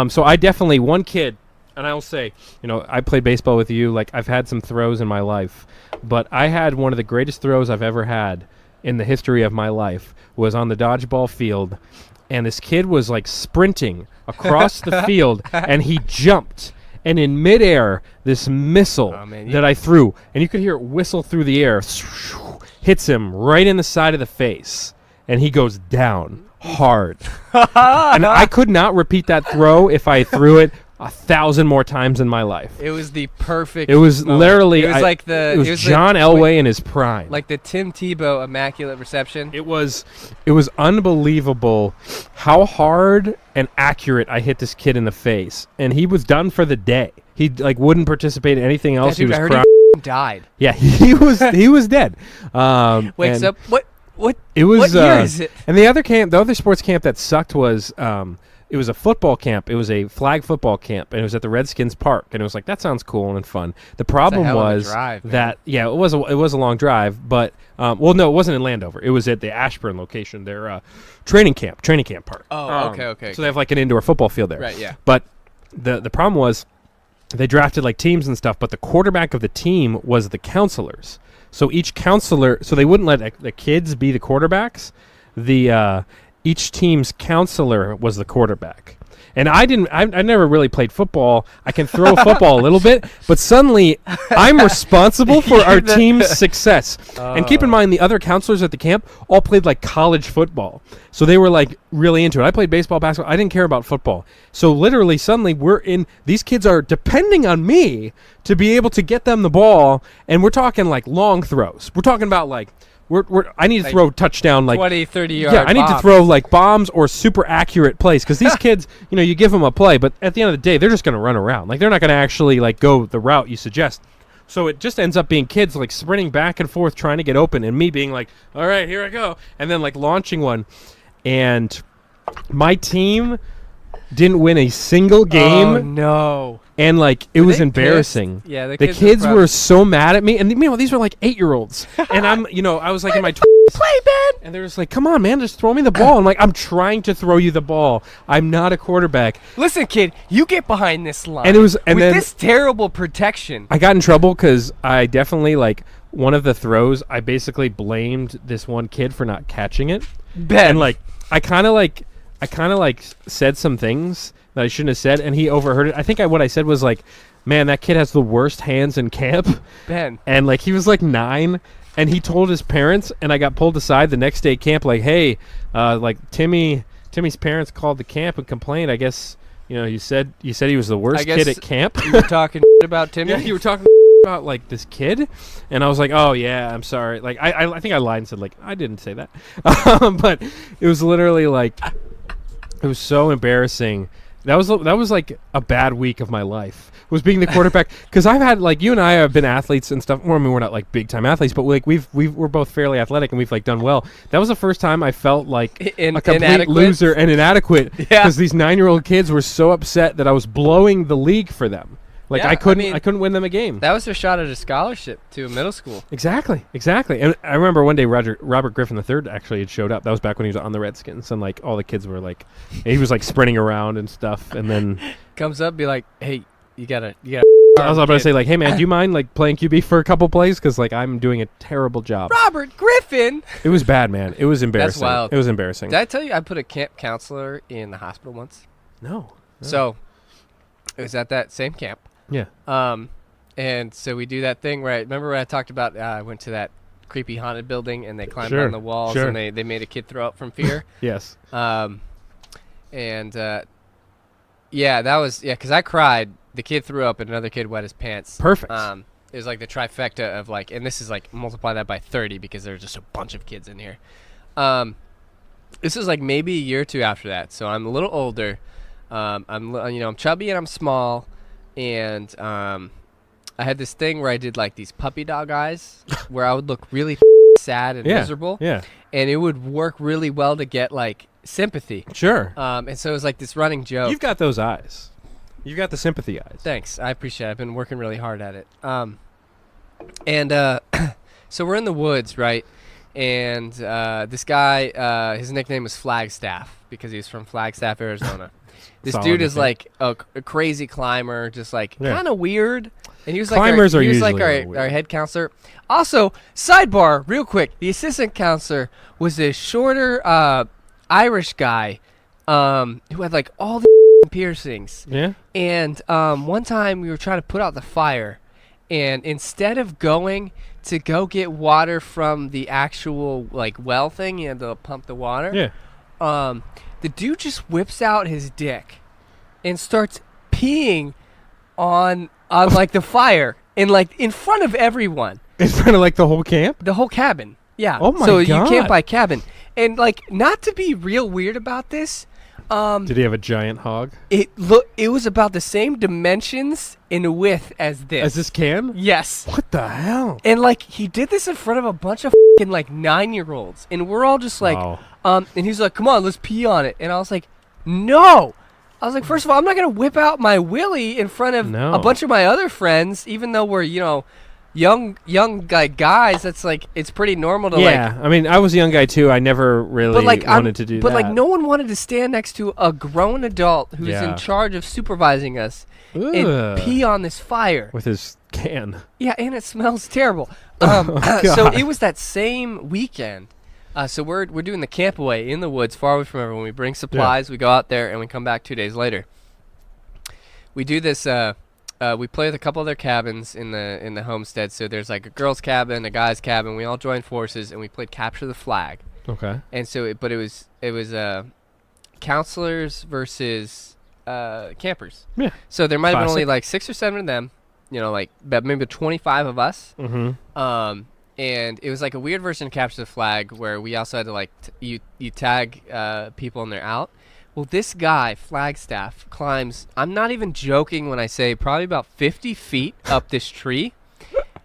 So I definitely one kid, and I will say, you know, I played baseball with you. Like I've had some throws in my life, but I had one of the greatest throws I've ever had in the history of my life was on the dodgeball field. And this kid was like sprinting across the field, and he jumped. And in midair, this missile that I threw, and you could hear it whistle through the air, hits him right in the side of the face, and he goes down hard. And I could not repeat that throw if I threw it 1,000 more times in my life. It was the perfect. It was moment. literally. It was like the. It was John Elway in his prime. Like the Tim Tebow immaculate reception. It was unbelievable how hard and accurate I hit this kid in the face, and he was done for the day. He like wouldn't participate in anything else. Dude, he was I heard crying. he died. Yeah, he was dead. Wakes up. What? It was. What year is it? And the other sports camp that sucked was. It was a football camp. It was a flag football camp, and it was at the Redskins Park. And it was like, that sounds cool and fun. The problem was that it was a long drive, but well, no, it wasn't in Landover. It was at the Ashburn location, their training camp park. Oh, okay. So they have like an indoor football field there. Right, yeah. But the problem was they drafted like teams and stuff, but the quarterback of the team was the counselors. So each counselor, so they wouldn't let the kids be the quarterbacks. Each team's counselor was the quarterback. And I never really played football. I can throw a football a little bit, but suddenly I'm responsible for our team's success. And keep in mind, the other counselors at the camp all played like college football. So they were like really into it. I played baseball, basketball. I didn't care about football. So literally suddenly these kids are depending on me to be able to get them the ball. And we're talking like long throws. We're talking about like, I need to throw touchdown like 20, 30 yard. Yeah, I need to throw like bombs or super accurate plays because these kids, you know, you give them a play, but at the end of the day, they're just going to run around. Like they're not going to actually like go the route you suggest. So it just ends up being kids like sprinting back and forth trying to get open, and me being like, all right, here I go, and then like launching one, and my team didn't win a single game. Oh no. And like it was embarrassing. Pissed? Yeah, the kids were so mad at me, and these were like 8-year-olds, and I'm, I was like in my play, man, and they're just like, "Come on, man, just throw me the ball." I'm like, "I'm trying to throw you the ball. I'm not a quarterback." Listen, kid, you get behind this line. And with this terrible protection. I got in trouble because I definitely like one of the throws. I basically blamed this one kid for not catching it, and like I kind of said some things that I shouldn't have said, and he overheard it. I think what I said was like, man, that kid has the worst hands in camp. Ben. And like he was like 9, and he told his parents, and I got pulled aside the next day camp like, hey, like Timmy's parents called the camp and complained. I guess, you said he was the worst kid at camp. You were talking about Timmy? Yeah, you were talking about like this kid, and I was like, oh yeah, I'm sorry. Like I think I lied and said like I didn't say that. But it was literally like it was so embarrassing. That was like a bad week of my life. Was being the quarterback, because I've had like, you and I have been athletes and stuff. Well, I mean, we're not like big time athletes, but like we're both fairly athletic and we've like done well. That was the first time I felt like a complete loser and inadequate because these 9-year-old kids were so upset that I was blowing the league for them. Like I couldn't win them a game. That was their shot at a scholarship to a middle school. Exactly. And I remember one day Robert Griffin III actually had showed up. That was back when he was on the Redskins, and like all the kids were like, he was like sprinting around and stuff, and then comes up, be like, hey, you gotta. I was about to say like, hey man, do you mind like playing QB for a couple plays because like I'm doing a terrible job. Robert Griffin. It was bad, man. It was embarrassing. That's wild. It was embarrassing. Did I tell you I put a camp counselor in the hospital once? No. So It was at that same camp. Yeah. And so we do that thing where remember when I talked about I went to that creepy haunted building and they climbed Sure, on the walls sure. and they made a kid throw up from fear. Yes. Yeah, that was because I cried. The kid threw up and another kid wet his pants. Perfect. It was like the trifecta of like, and this is like multiply that by 30 because there's just a bunch of kids in here. This is like maybe a year or two after that, so I'm a little older. I'm chubby and I'm small, and I had this thing where I did like these puppy dog eyes, where I would look really sad and miserable. Yeah. And it would work really well to get like sympathy. Sure. And so it was like this running joke. You've got those eyes. You've got the sympathy eyes. Thanks, I appreciate it. I've been working really hard at it. So we're in the woods, right? And this guy, his nickname was Flagstaff because he's from Flagstaff, Arizona. This Solid dude is nickname. like a crazy climber, just like Yeah. kind of weird. And he was Climbers like are he was like usually a little our weird. head counselor. Also, sidebar, real quick, the assistant counselor was a shorter Irish guy who had like all the piercings. Yeah. And one time we were trying to put out the fire, and instead of going to go get water from the actual like well thing, you had to pump the water. Yeah. The dude just whips out his dick and starts peeing on like the fire and like in front of everyone. In front of like the whole camp? The whole cabin. Yeah. Oh my so God. you camp by cabin. And like not to be real weird about this, Did he have a giant hog? it was about the same dimensions in width as this. As this can? Yes. What the hell? And like he did this in front of a bunch of fucking like 9-year-olds, and we're all just like, Wow. and he's like, "Come on, let's pee on it." And I was like, "No." I was like, first of all, I'm not gonna whip out my willy in front of No. a bunch of my other friends, even though we're young like guys. That's like it's pretty normal to Yeah. I mean, I was a young guy too. I never really wanted to do but that. like no one wanted to stand next to a grown adult who's Yeah. in charge of supervising us Ugh. and pee on this fire. With his can. Yeah, and it smells terrible. Oh, So God. it was that same weekend. So we're doing the camp away in the woods, far away from everyone. We bring supplies, we go out there, and we come back 2 days later. We do this. We play with a couple other cabins in the homestead. So there's like a girls' cabin, a guys' cabin. We all joined forces, and we played capture the flag. Okay. And so, it was counselors versus campers. Yeah. So there might have been only Classic. like 6 or 7 of them. Like about maybe 25 of us. Mm-hmm. And it was like a weird version of capture the flag where we also had to like you tag people and they're out. Well, this guy Flagstaff climbs. I'm not even joking when I say probably about 50 feet up this tree,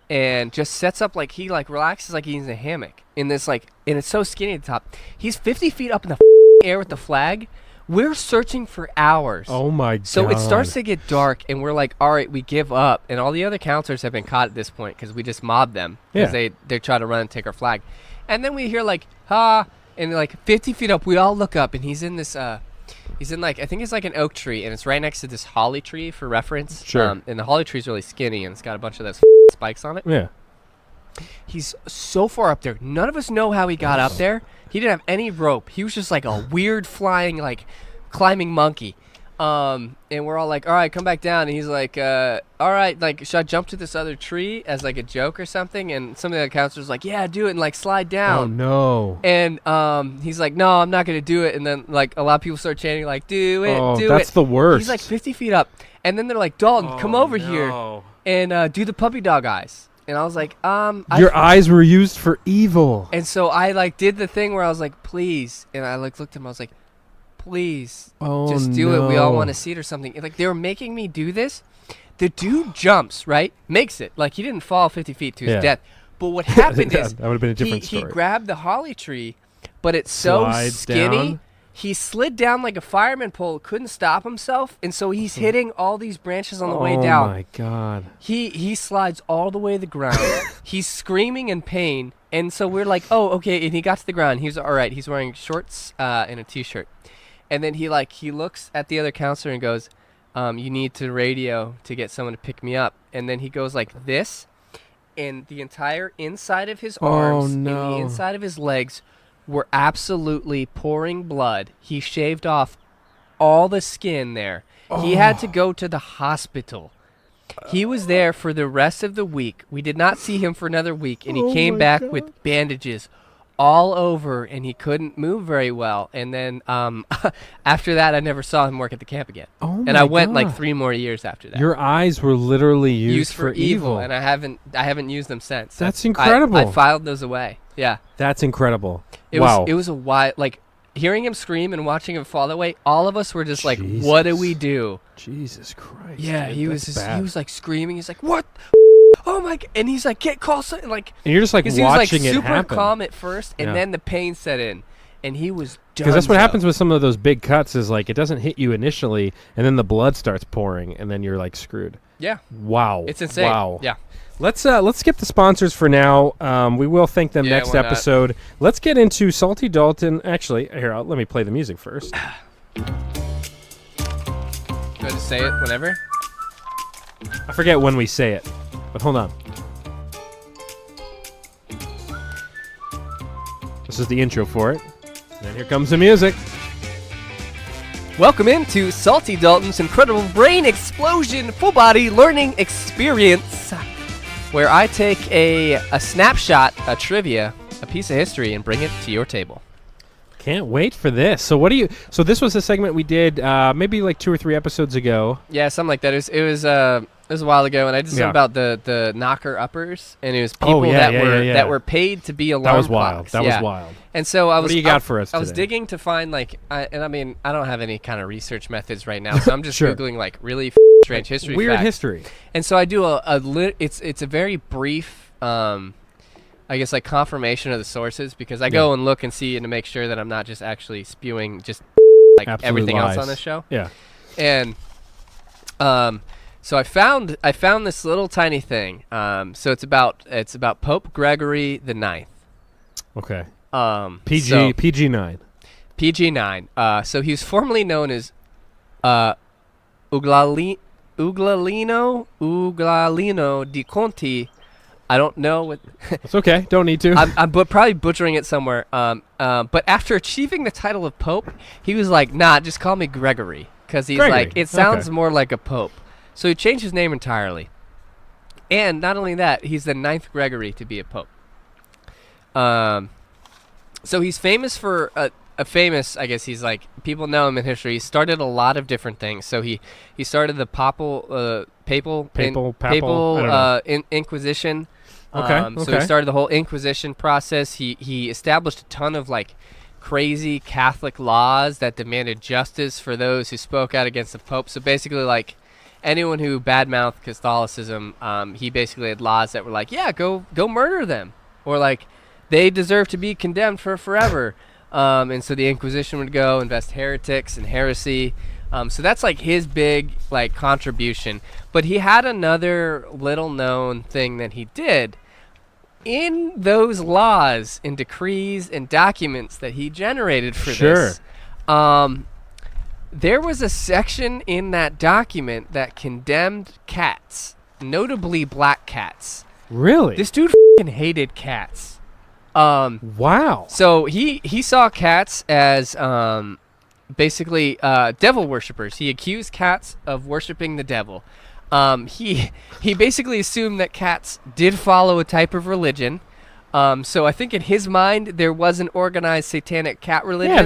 and just sets up like he like relaxes like he's in a hammock in this like, and it's so skinny at the top. He's 50 feet up in the air with the flag. We're searching for hours. Oh my God. So it starts to get dark, and we're like, all right, we give up. And all the other counselors have been caught at this point because we just mobbed them because they try to run and take our flag. And then we hear like, ha, and like 50 feet up, we all look up, and he's in this, he's in like, I think it's like an oak tree, and it's right next to this holly tree for reference. Sure. And the holly tree's really skinny, and it's got a bunch of those spikes on it. Yeah. He's so far up there. None of us know how he got up there. He didn't have any rope. He was just like a weird flying, like climbing monkey. And we're all like, all right, come back down. And he's like, all right, like, should I jump to this other tree as like a joke or something? And some of the counselors like, yeah, do it and like slide down. Oh no. And he's like, no, I'm not going to do it. And then like a lot of people start chanting like, do it, do it. That's the worst. He's like 50 feet up. And then they're like, Dalton, come over here and do the puppy dog eyes. And I was like, Your eyes were used for evil. And so I like did the thing where I was like, please. And I like looked at him. I was like, please, just do it. We all want to see it or something. And, like they were making me do this. The dude jumps, right? Makes it. Like he didn't fall 50 feet to his death. But what happened is that would have been a different story. He grabbed the holly tree, but it's so Slides skinny. down. He slid down like a fireman pole, couldn't stop himself, and so he's hitting all these branches on the way down. Oh my God. He slides all the way to the ground. He's screaming in pain, and so we're like, oh, okay. And he got to the ground. He's all right. He's wearing shorts and a t-shirt, and then he looks at the other counselor and goes, "You need to radio to get someone to pick me up." And then he goes like this, and the entire inside of his arms and the inside of his legs were absolutely pouring blood. He shaved off all the skin there, He had to go to the hospital. He was there for the rest of the week. We did not see him for another week, and he came back with bandages all over, and he couldn't move very well. And then after that, I never saw him work at the camp again. And I went like 3 more years after that. Your eyes were literally used for evil, and I haven't used them since. That's incredible. I filed those away. Yeah, that's incredible. It was a wild, like, hearing him scream and watching him fall that way. All of us were just like, "What do we do?" Jesus Christ. Yeah, dude, he was like screaming. He's like, "What? Oh my!" And he's like, "Get call something!" Like, and you're just like watching he was like it super happen. calm at first, and then the pain set in, and he was done. Because that's what happens with some of those big cuts. Is like it doesn't hit you initially, and then the blood starts pouring, and then you're like screwed. Yeah. Wow. It's insane. Wow. Yeah. Let's skip the sponsors for now. We will thank them next episode. Let's get into Salty Dalton. Actually, here, let me play the music first. Do I just say it whenever? I forget when we say it, but hold on. This is the intro for it. And here comes the music. Welcome into Salty Dalton's incredible brain explosion full body learning experience, where I take a snapshot, a trivia, a piece of history, and bring it to your table. Can't wait for this. So So this was a segment we did maybe like 2 or 3 episodes ago. Yeah, something like that. It was a while ago, and I did something about the knocker uppers, and it was people that were paid to be alarm clocks. That was wild. And so what do you got for us today? I was digging to find I don't have any kind of research methods right now, so I'm just googling like really strange history, weird facts. History. And so I do it's a very brief, I guess, like confirmation of the sources, because I go and look and see and to make sure that I'm not just actually spewing just like absolute everything lies. else on this show. Yeah. And so I found this little tiny thing. So it's about Pope Gregory the IX. Okay. PG9. PG9. So he was formerly known as Uglalino di Conti. I don't know what. It's okay. Don't need to. I'm probably butchering it somewhere. But after achieving the title of Pope, he was like, "Nah, just call me Gregory," because he's like, it sounds more like a pope. So he changed his name entirely. And not only that, he's the 9th Gregory to be a pope. So he's famous for I guess he's like, people know him in history. He started a lot of different things. So he started the papal Inquisition. So he started the whole Inquisition process. He established a ton of like crazy Catholic laws that demanded justice for those who spoke out against the Pope. So basically, like, anyone who badmouthed Catholicism, he basically had laws that were like, yeah, go murder them, or like, they deserve to be condemned for forever. And so the Inquisition would go invest heretics and heresy. So that's like his big like contribution. But he had another little known thing that he did. In those laws and decrees and documents that he generated for this, there was a section in that document that condemned cats, notably black cats. Really? This dude f***ing hated cats. Wow. So he saw cats as basically devil worshippers. He accused cats of worshiping the devil. He basically assumed that cats did follow a type of religion. So I think in his mind there was an organized satanic cat religion. Yeah,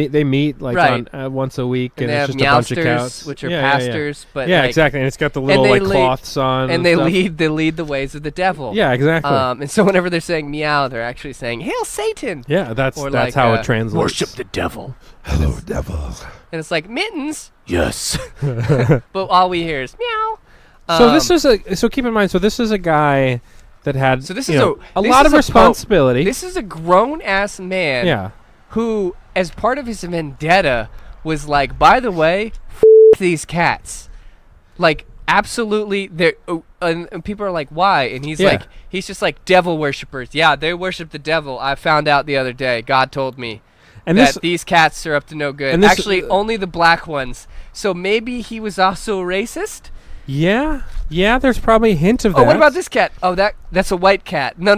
they meet like on once a week, and it's just a bunch of cats, which are pastors. But like, exactly, and it's got the little like cloths on, and they lead the ways of the devil. Yeah, exactly. And so whenever they're saying meow, they're actually saying "Hail Satan." Yeah, that's how it translates. Worship the devil. Hello, devil. And it's like mittens. Yes. But all we hear is meow. So keep in mind. So this is a guy that had a lot lot of responsibility. This is a grown ass man. Yeah. Who, as part of his vendetta, was like, by the way, these cats, like absolutely. And people are like, why? And he's like, he's just like devil worshippers. Yeah, they worship the devil. I found out the other day. God told me. And that these cats are up to no good. And actually, only the black ones. So maybe he was also racist? Yeah, there's probably a hint of that. Oh, what about this cat? Oh, that's a white cat. No.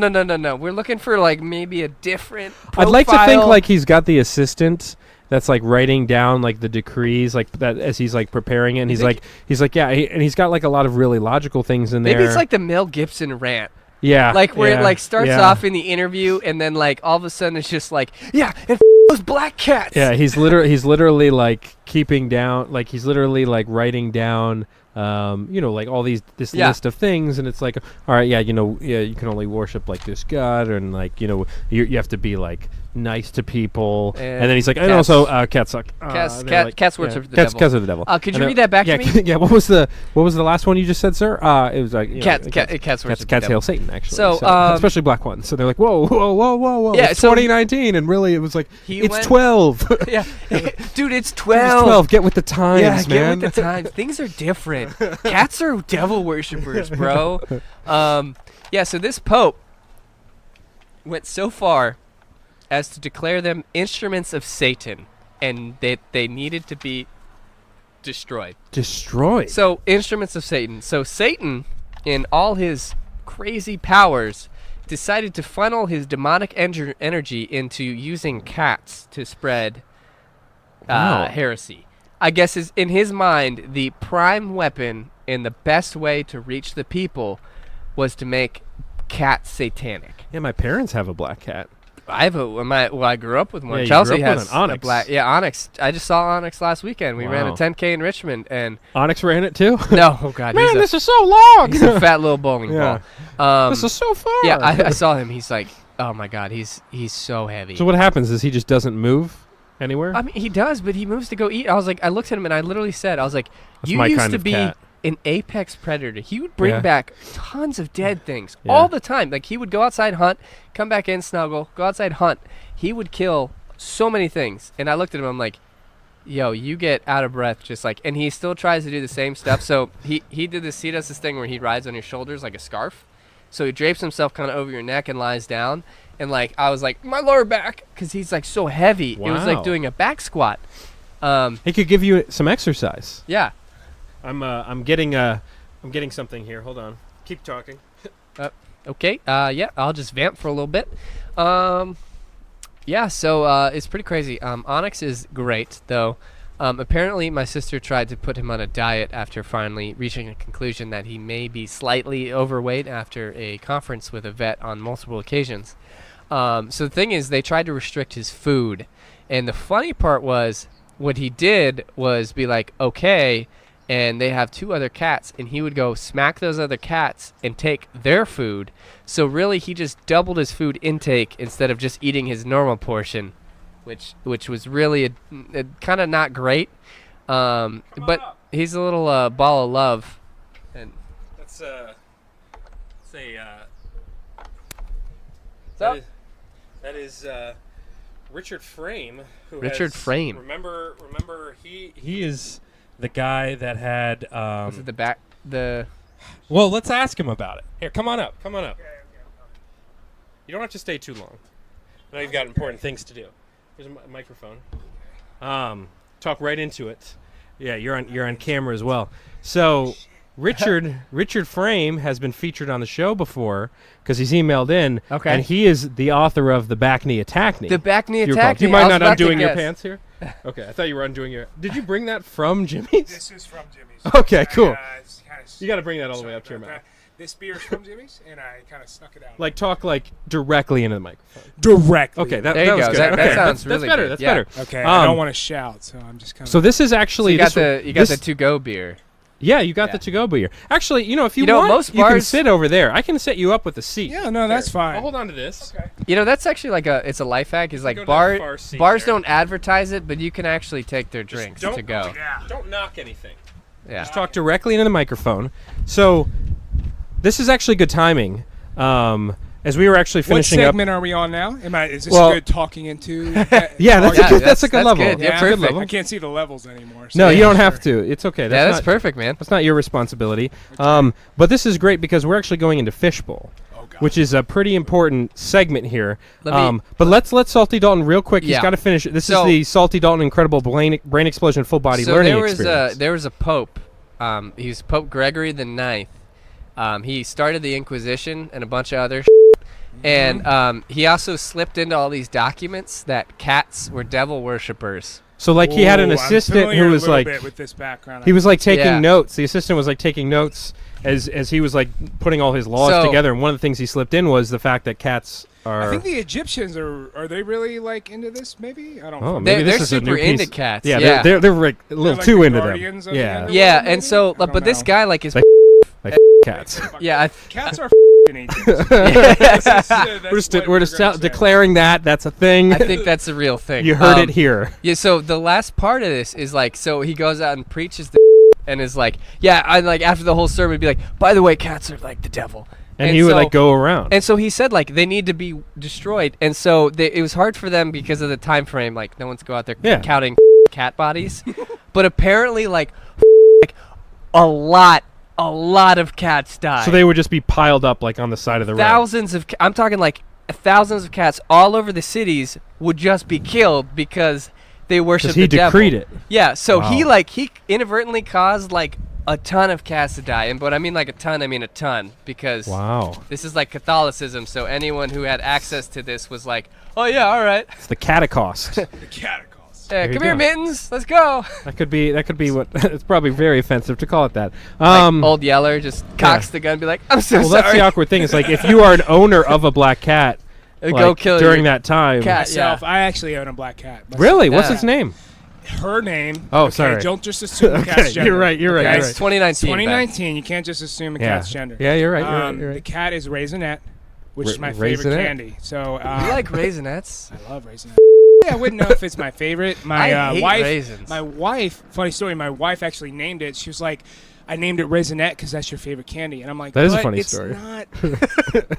We're looking for like maybe a different profile. I'd like to think like he's got the assistant that's like writing down like the decrees like that as he's like preparing it. And he's like and he's got like a lot of really logical things in there. Maybe it's like the Mel Gibson rant. Yeah. Like where it like starts off in the interview and then like all of a sudden it's just like, yeah, and those black cats. Yeah, he's literally like keeping down, like he's literally like writing down, like all this list of things, and it's like, all right, you can only worship like this God, and like you have to be like nice to people, and then he's like, and also cats suck. Cats worship the devil. Cats are the devil. Could you read that back to me? Yeah. What was the last one you just said, sir? It was like cats worship. Cats hail Satan, actually. So especially black ones. So they're like, whoa. Yeah, it's 2019, and really it was like it's 12. Yeah, dude, it's 12. It's 12. Get with the times, man. Yeah, get with the times. Things are different. Cats are devil worshippers, bro. So this Pope went so far as to declare them instruments of Satan, and they needed to be destroyed. Destroyed? So, instruments of Satan. So, Satan, in all his crazy powers, decided to funnel his demonic energy into using cats to spread heresy. I guess in his mind, the prime weapon and the best way to reach the people was to make cats satanic. Yeah, my parents have a black cat. I grew up with one. Yeah, Chelsea has has an Onyx. a black. Yeah, Onyx. I just saw Onyx last weekend. We ran a 10K in Richmond, and Onyx ran it too. No, oh god, man, this is so long. He's a fat little bowling ball. This is so far. Yeah, I saw him. He's like, oh my god, he's so heavy. So what happens is he just doesn't move anywhere. I mean, he does, but he moves to go eat. I looked at him and I literally said, That's you my used kind to of be cat. an apex predator. He would bring back tons of dead things Yeah. all the time. Like he would go outside, hunt, come back in, snuggle, go outside, hunt. He would kill so many things. And I looked at him, I'm like, yo, you get out of breath just like, and he still tries to do the same stuff. So he does this thing where he rides on your shoulders like a scarf. So he drapes himself kind of over your neck and lies down. And like, I was like, my lower back, because he's like so heavy. Wow. It was like doing a back squat. He could give you some exercise. Yeah. I'm getting something here. Hold on. Keep talking. Okay. I'll just vamp for a little bit. So it's pretty crazy. Onyx is great, though. Apparently, my sister tried to put him on a diet after finally reaching a conclusion that he may be slightly overweight after a conference with a vet on multiple occasions. So the thing is, they tried to restrict his food. And the funny part was, what he did was be like, okay, and they have 2 other cats, and he would go smack those other cats and take their food. So really, he just doubled his food intake instead of just eating his normal portion, which was really a kind of not great. But he's a little ball of love. And Let's say that is Richard Frame. Richard Frame. Remember, he is the guy that had. Was it the? Well, let's ask him about it. Here, come on up. You don't have to stay too long. I know you've got important things to do. Here's a microphone. Talk right into it. Yeah, you're on camera as well. So, Richard Frame has been featured on the show before because he's emailed in. Okay. And he is the author of the Back Knee Attack Knee. The Back Knee Attack Knee. Knee. You I mind was not about to undoing your guess. pants here? Okay, I thought you were undoing your. Did you bring that from Jimmy's? This is from Jimmy's. Okay, cool. It's kinda You got to bring that all the way up to your mouth. This beer is from Jimmy's, and I kind of snuck it out. Like talk like directly into the microphone. Directly. Okay, that There you was go. good. That Okay, sounds that's really better. good. That's Yeah. better. Okay, I don't want to shout, so I'm just kind of. So this is actually You got the to-go beer. Yeah, you got the to-go beer. Actually, if you You know, want, most you can bars- sit over there. I can set you up with a seat. Yeah, no, that's fine. I'll hold on to this. Okay. You know, that's actually like it's a life hack. Is like go to that far seat bars there. don't advertise it, but you can actually take their drinks don't- to go. Yeah. Don't knock anything. Yeah. Just talk directly into the microphone. So this is actually good timing. As we were actually What finishing up. segment are we on now? Is this Well- good talking into? Yeah, that's Yeah, a good. That's a good level. good. You're That's a good perfect. level. I can't see the levels anymore. So No, you yeah, don't have sure. to. It's okay. Yeah, that's not, perfect, man. That's not your responsibility. But this is great because we're actually going into Fishbowl, Oh, God. which is a pretty important segment here. Let me- But let's let Salty Dalton real quick. He's Yeah. got to finish it. This So- is the Salty Dalton Incredible Brain Explosion Full Body So Learning there was Experience. there was a pope. He was Pope Gregory the IX. He started the Inquisition and a bunch of other. And he also slipped into all these documents that cats were devil worshippers. So like he had an Ooh, assistant I'm familiar who a was little like bit with this background. he was like taking Yeah. notes. The assistant was like taking notes as he was like putting all his laws So- together. And one of the things he slipped in was the fact that cats are. I think the Egyptians are they really like into this? Maybe I don't. Oh, know. maybe They're this is a super new into piece. cats. Yeah, Yeah. they're like a little like too the into them. guardians of the Yeah, underworld? Yeah, maybe? and so, I don't but this know. guy like is like cats. yeah. Cats are in Egypt. We're just declaring that's a thing. I think that's a real thing. You heard it here. Yeah, so the last part of this is like, so he goes out and preaches the and is like, yeah, and like after the whole sermon, be like, by the way, cats are like the devil. And he would like go around. And so he said like they need to be destroyed, and so it was hard for them because of the time frame. Like no one's go out there counting cat bodies, but apparently like a lot of cats died. So they would just be piled up like on the side of the road. Thousands of I'm talking like thousands of cats all over the cities would just be killed because they worship the devil. He decreed it. Yeah, so Wow. he inadvertently caused like a ton of cats to die, and but I mean like a ton because this is like Catholicism. So anyone who had access to this was like, oh yeah, all right. It's the catacost. The catacost. Come you here, go. Mittens. Let's go. That could be what. It's probably very offensive to call it that. Like Old Yeller just cocks the gun, and be like, I'm so well, sorry. that's the awkward thing. It's like if you are an owner of a black cat, Go like, kill during your that time. cat. Myself, I actually own a black cat. Really? What's Yeah. its name? Her name. Oh, okay, sorry. Don't just assume the cat's gender. You're right. You're okay? right. It's 2019. 2019. You can't just assume a cat's gender. Yeah, you're right. The cat is Raisinette, which is my favorite Raisinette? candy. So You like Raisinets? I love Raisinette. Yeah, I wouldn't know if it's my favorite. My I hate wife. raisins. My wife. Funny story. My wife actually named it. She was like, I named it Raisinette because that's your favorite candy. And I'm like, That is a but funny it's story. Not,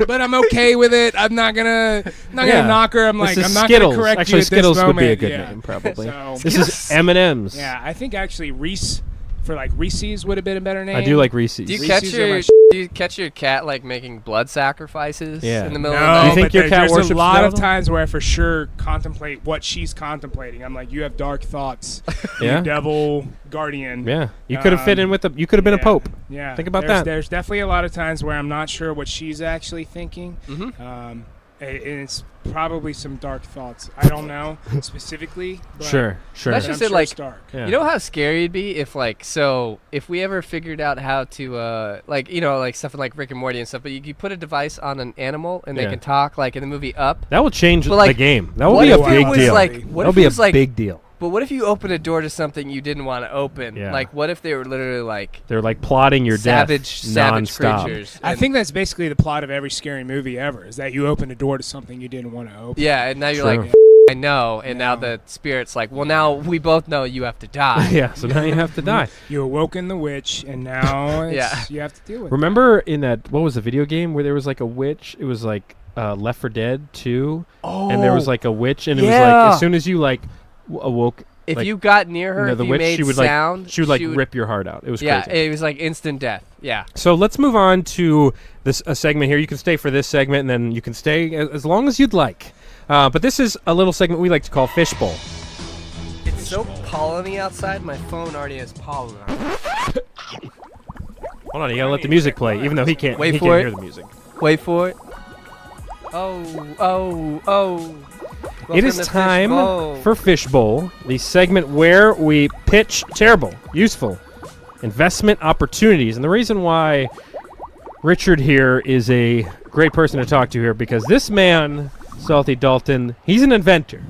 but I'm okay with it. I'm not gonna knock her. I'm This like, is I'm not Skittles. gonna correct Actually, you at Skittles this would moment. be a good Yeah. name, probably. So, This is M&M's. yeah, I think actually Reese for like Reese's would have been a better name. I do like Reese's. Do you Reese's catch your cat like making blood sacrifices in the middle of the No, night? You think but your cat there's worships a lot the of devil? times where I for sure contemplate what she's contemplating. I'm like, you have dark thoughts. Yeah. You devil guardian. Yeah, you could have fit in with the. You could have been a pope. Yeah. Think about there's, that. There's definitely a lot of times where I'm not sure what she's actually thinking. Mm-hmm. And it's probably some dark thoughts. I don't know specifically. But Sure. That's I'm just sure it, like, it's dark. Yeah. You know how scary it'd be if if we ever figured out how to like stuff like Rick and Morty and stuff, but you put a device on an animal and they Yeah. can talk like in the movie Up. That will change But, like, the game. That will what be a if it big was deal. like- what That'll if be it a was like- big deal. But what if you open a door to something you didn't want to open? Yeah. Like what if they were literally like They're like plotting your savage death nonstop. creatures? I and- think that's basically the plot of every scary movie ever, is that you open a door to something you didn't want to open. Yeah, and now you're True. like, I know, and now the spirit's like, well, now we both know you have to die. Yeah, so now you have to die. You awoken the witch, and now Yeah. you have to deal with Remember in that, what was the video game where there was like a witch? It was like Left 4 Dead 2. Oh, And there was like a witch, and it was yeah. like as soon as you like awoke, if like, you got near her, the if you witch, made she would sound, like she would rip your heart out. It was yeah, crazy. it was like instant death. Yeah. So let's move on to this a segment here. You can stay for this segment, and then you can stay as long as you'd like. But this is a little segment we like to call Fishbowl. It's so pollen-y outside. My phone already has pollen on it. Hold on, you gotta let the music play, even though he can't. Wait he for can't it. hear the music. Wait for it. Oh. It is time for Fishbowl, the segment where we pitch terrible, useful investment opportunities. And the reason why Richard here is a great person to talk to here, because this man, Salty Dalton, he's an inventor.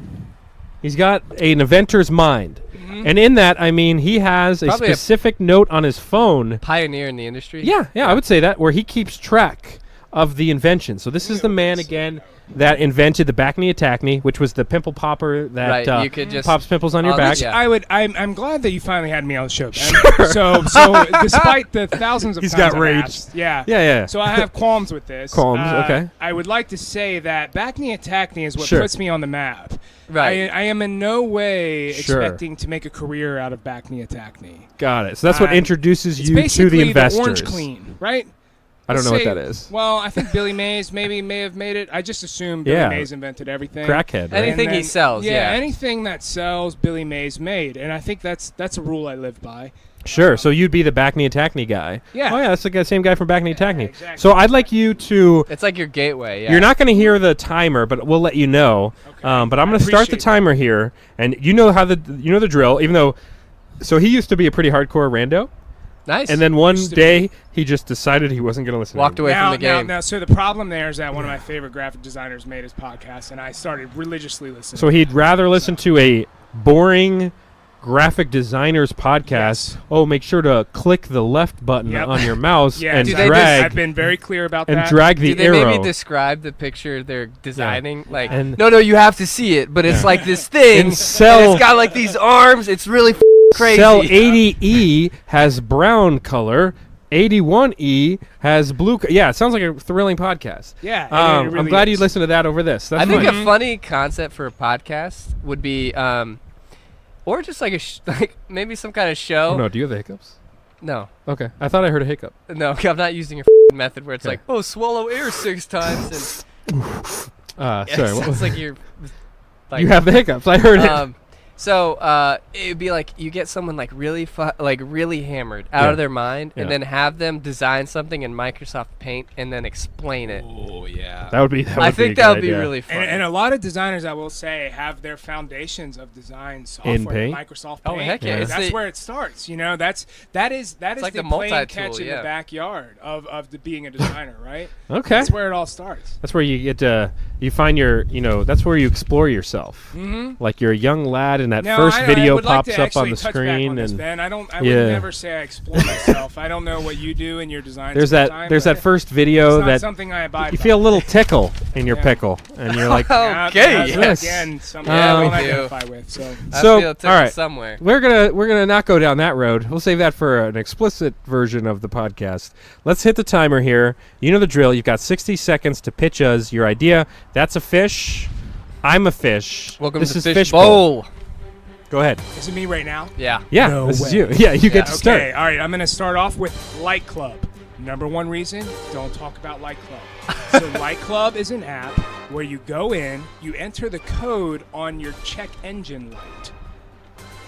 He's got an inventor's mind. And in that, I mean, he has a Probably a specific note on his phone. Pioneer in the industry. Yeah, I would say that, where he keeps track of the invention. So this is the man, again, that invented the Backney-Attackney, which was the pimple popper that Right, you could just- pops pimples on your Oh, back. yeah. I'm glad that you finally had me on the show, Ben. So despite the thousands of He's times got I've rage. asked, yeah. So I have qualms with this. Qualms, okay. I would like to say that Backney-Attackney is what Sure. puts me on the map. Right. I am in no way Sure. expecting to make a career out of Backney-Attackney. Got it. So that's what introduces It's you to basically the investors. Orange Clean, right? I don't know what Say- that is. Well, I think Billy Mays may have made it. I just assume Billy Yeah. Mays invented everything. Crackhead. Right? Anything he then- sells, yeah. anything that sells, Billy Mays made, and I think that's a rule I live by. Sure. So you'd be the Backney Attackney guy. Yeah. Oh yeah, that's the same guy from Backney Attackney. exactly. So I'd like you to. It's like your gateway. Yeah. You're not going to hear the timer, but we'll let you know. Okay. But I'm going to start the appreciate timer here, and you know the drill. Even though, so he used to be a pretty hardcore rando, Nice. and then one Used to day he just decided he wasn't going to listen. Walked to away now, from the game. Now, so the problem there is that one of my favorite graphic designers made his podcast, and I started religiously listening. So he'd rather listen to a boring graphic designer's podcast. Yes. Oh, make sure to click the left button Yep. on your mouse yeah, and Do they drag I've been very clear about and that. drag the Do they arrow. maybe describe the picture they're designing? Like, And- no, you have to see it, but it's like this thing, And cell- and it's got like these arms. It's really crazy. Cell 80E has brown color. 81E has blue. Yeah, it sounds like a thrilling podcast. Yeah, it I'm really glad you is. listened to that over this. That's I think fun. a funny concept for a podcast would be, or just like like maybe some kind of show. Oh, no, do you have the hiccups? No, Okay, I thought I heard a hiccup. no, I'm not using your method where it's Okay. like, oh, swallow air 6 times. And Sorry, it what sounds like you're. Like, you have the hiccups. I heard it. So it'd be like you get someone like really really hammered out Yeah. of their mind, and Yeah. then have them design something in Microsoft Paint and then explain it. Oh yeah. That would be. That would I be a think good that would be idea. really fun. And a lot of designers, I will say, have their foundations of design software Paint? Microsoft Oh, Paint. heck yeah. Yeah. It's That's the- where it starts. You know, that is like the the playing multi-tool, catch in yeah. the backyard of being a designer, right? Okay. That's where it all starts. That's where you get to. You find your. That's where you explore yourself. Mm-hmm. Like you're a young lad, and that Now, first I video would like pops to up on actually the touch back screen, on this, and Ben. I Yeah. would never say I explore myself. I don't know what you do in your design. there's sometime, that but first video it's not that something I abide you by. feel a little tickle in your Yeah. pickle, and you're like, Okay, That's, yes. again, something Yeah, I we don't do. identify with. So I So, feel it all right. somewhere. we're gonna not go down that road. We'll save that for an explicit version of the podcast. Let's hit the timer here. You know the drill. You've got 60 seconds to pitch us your idea. That's a fish. I'm a fish. Welcome this to is Fish Bowl. Bowl. Go ahead. is it me right now? Yeah. Yeah, No this is way. you. Yeah, you get to Okay, start. all right. I'm going to start off with Light Club. Number one reason, don't talk about Light Club. So Light Club is an app where you go in, you enter the code on your check engine light.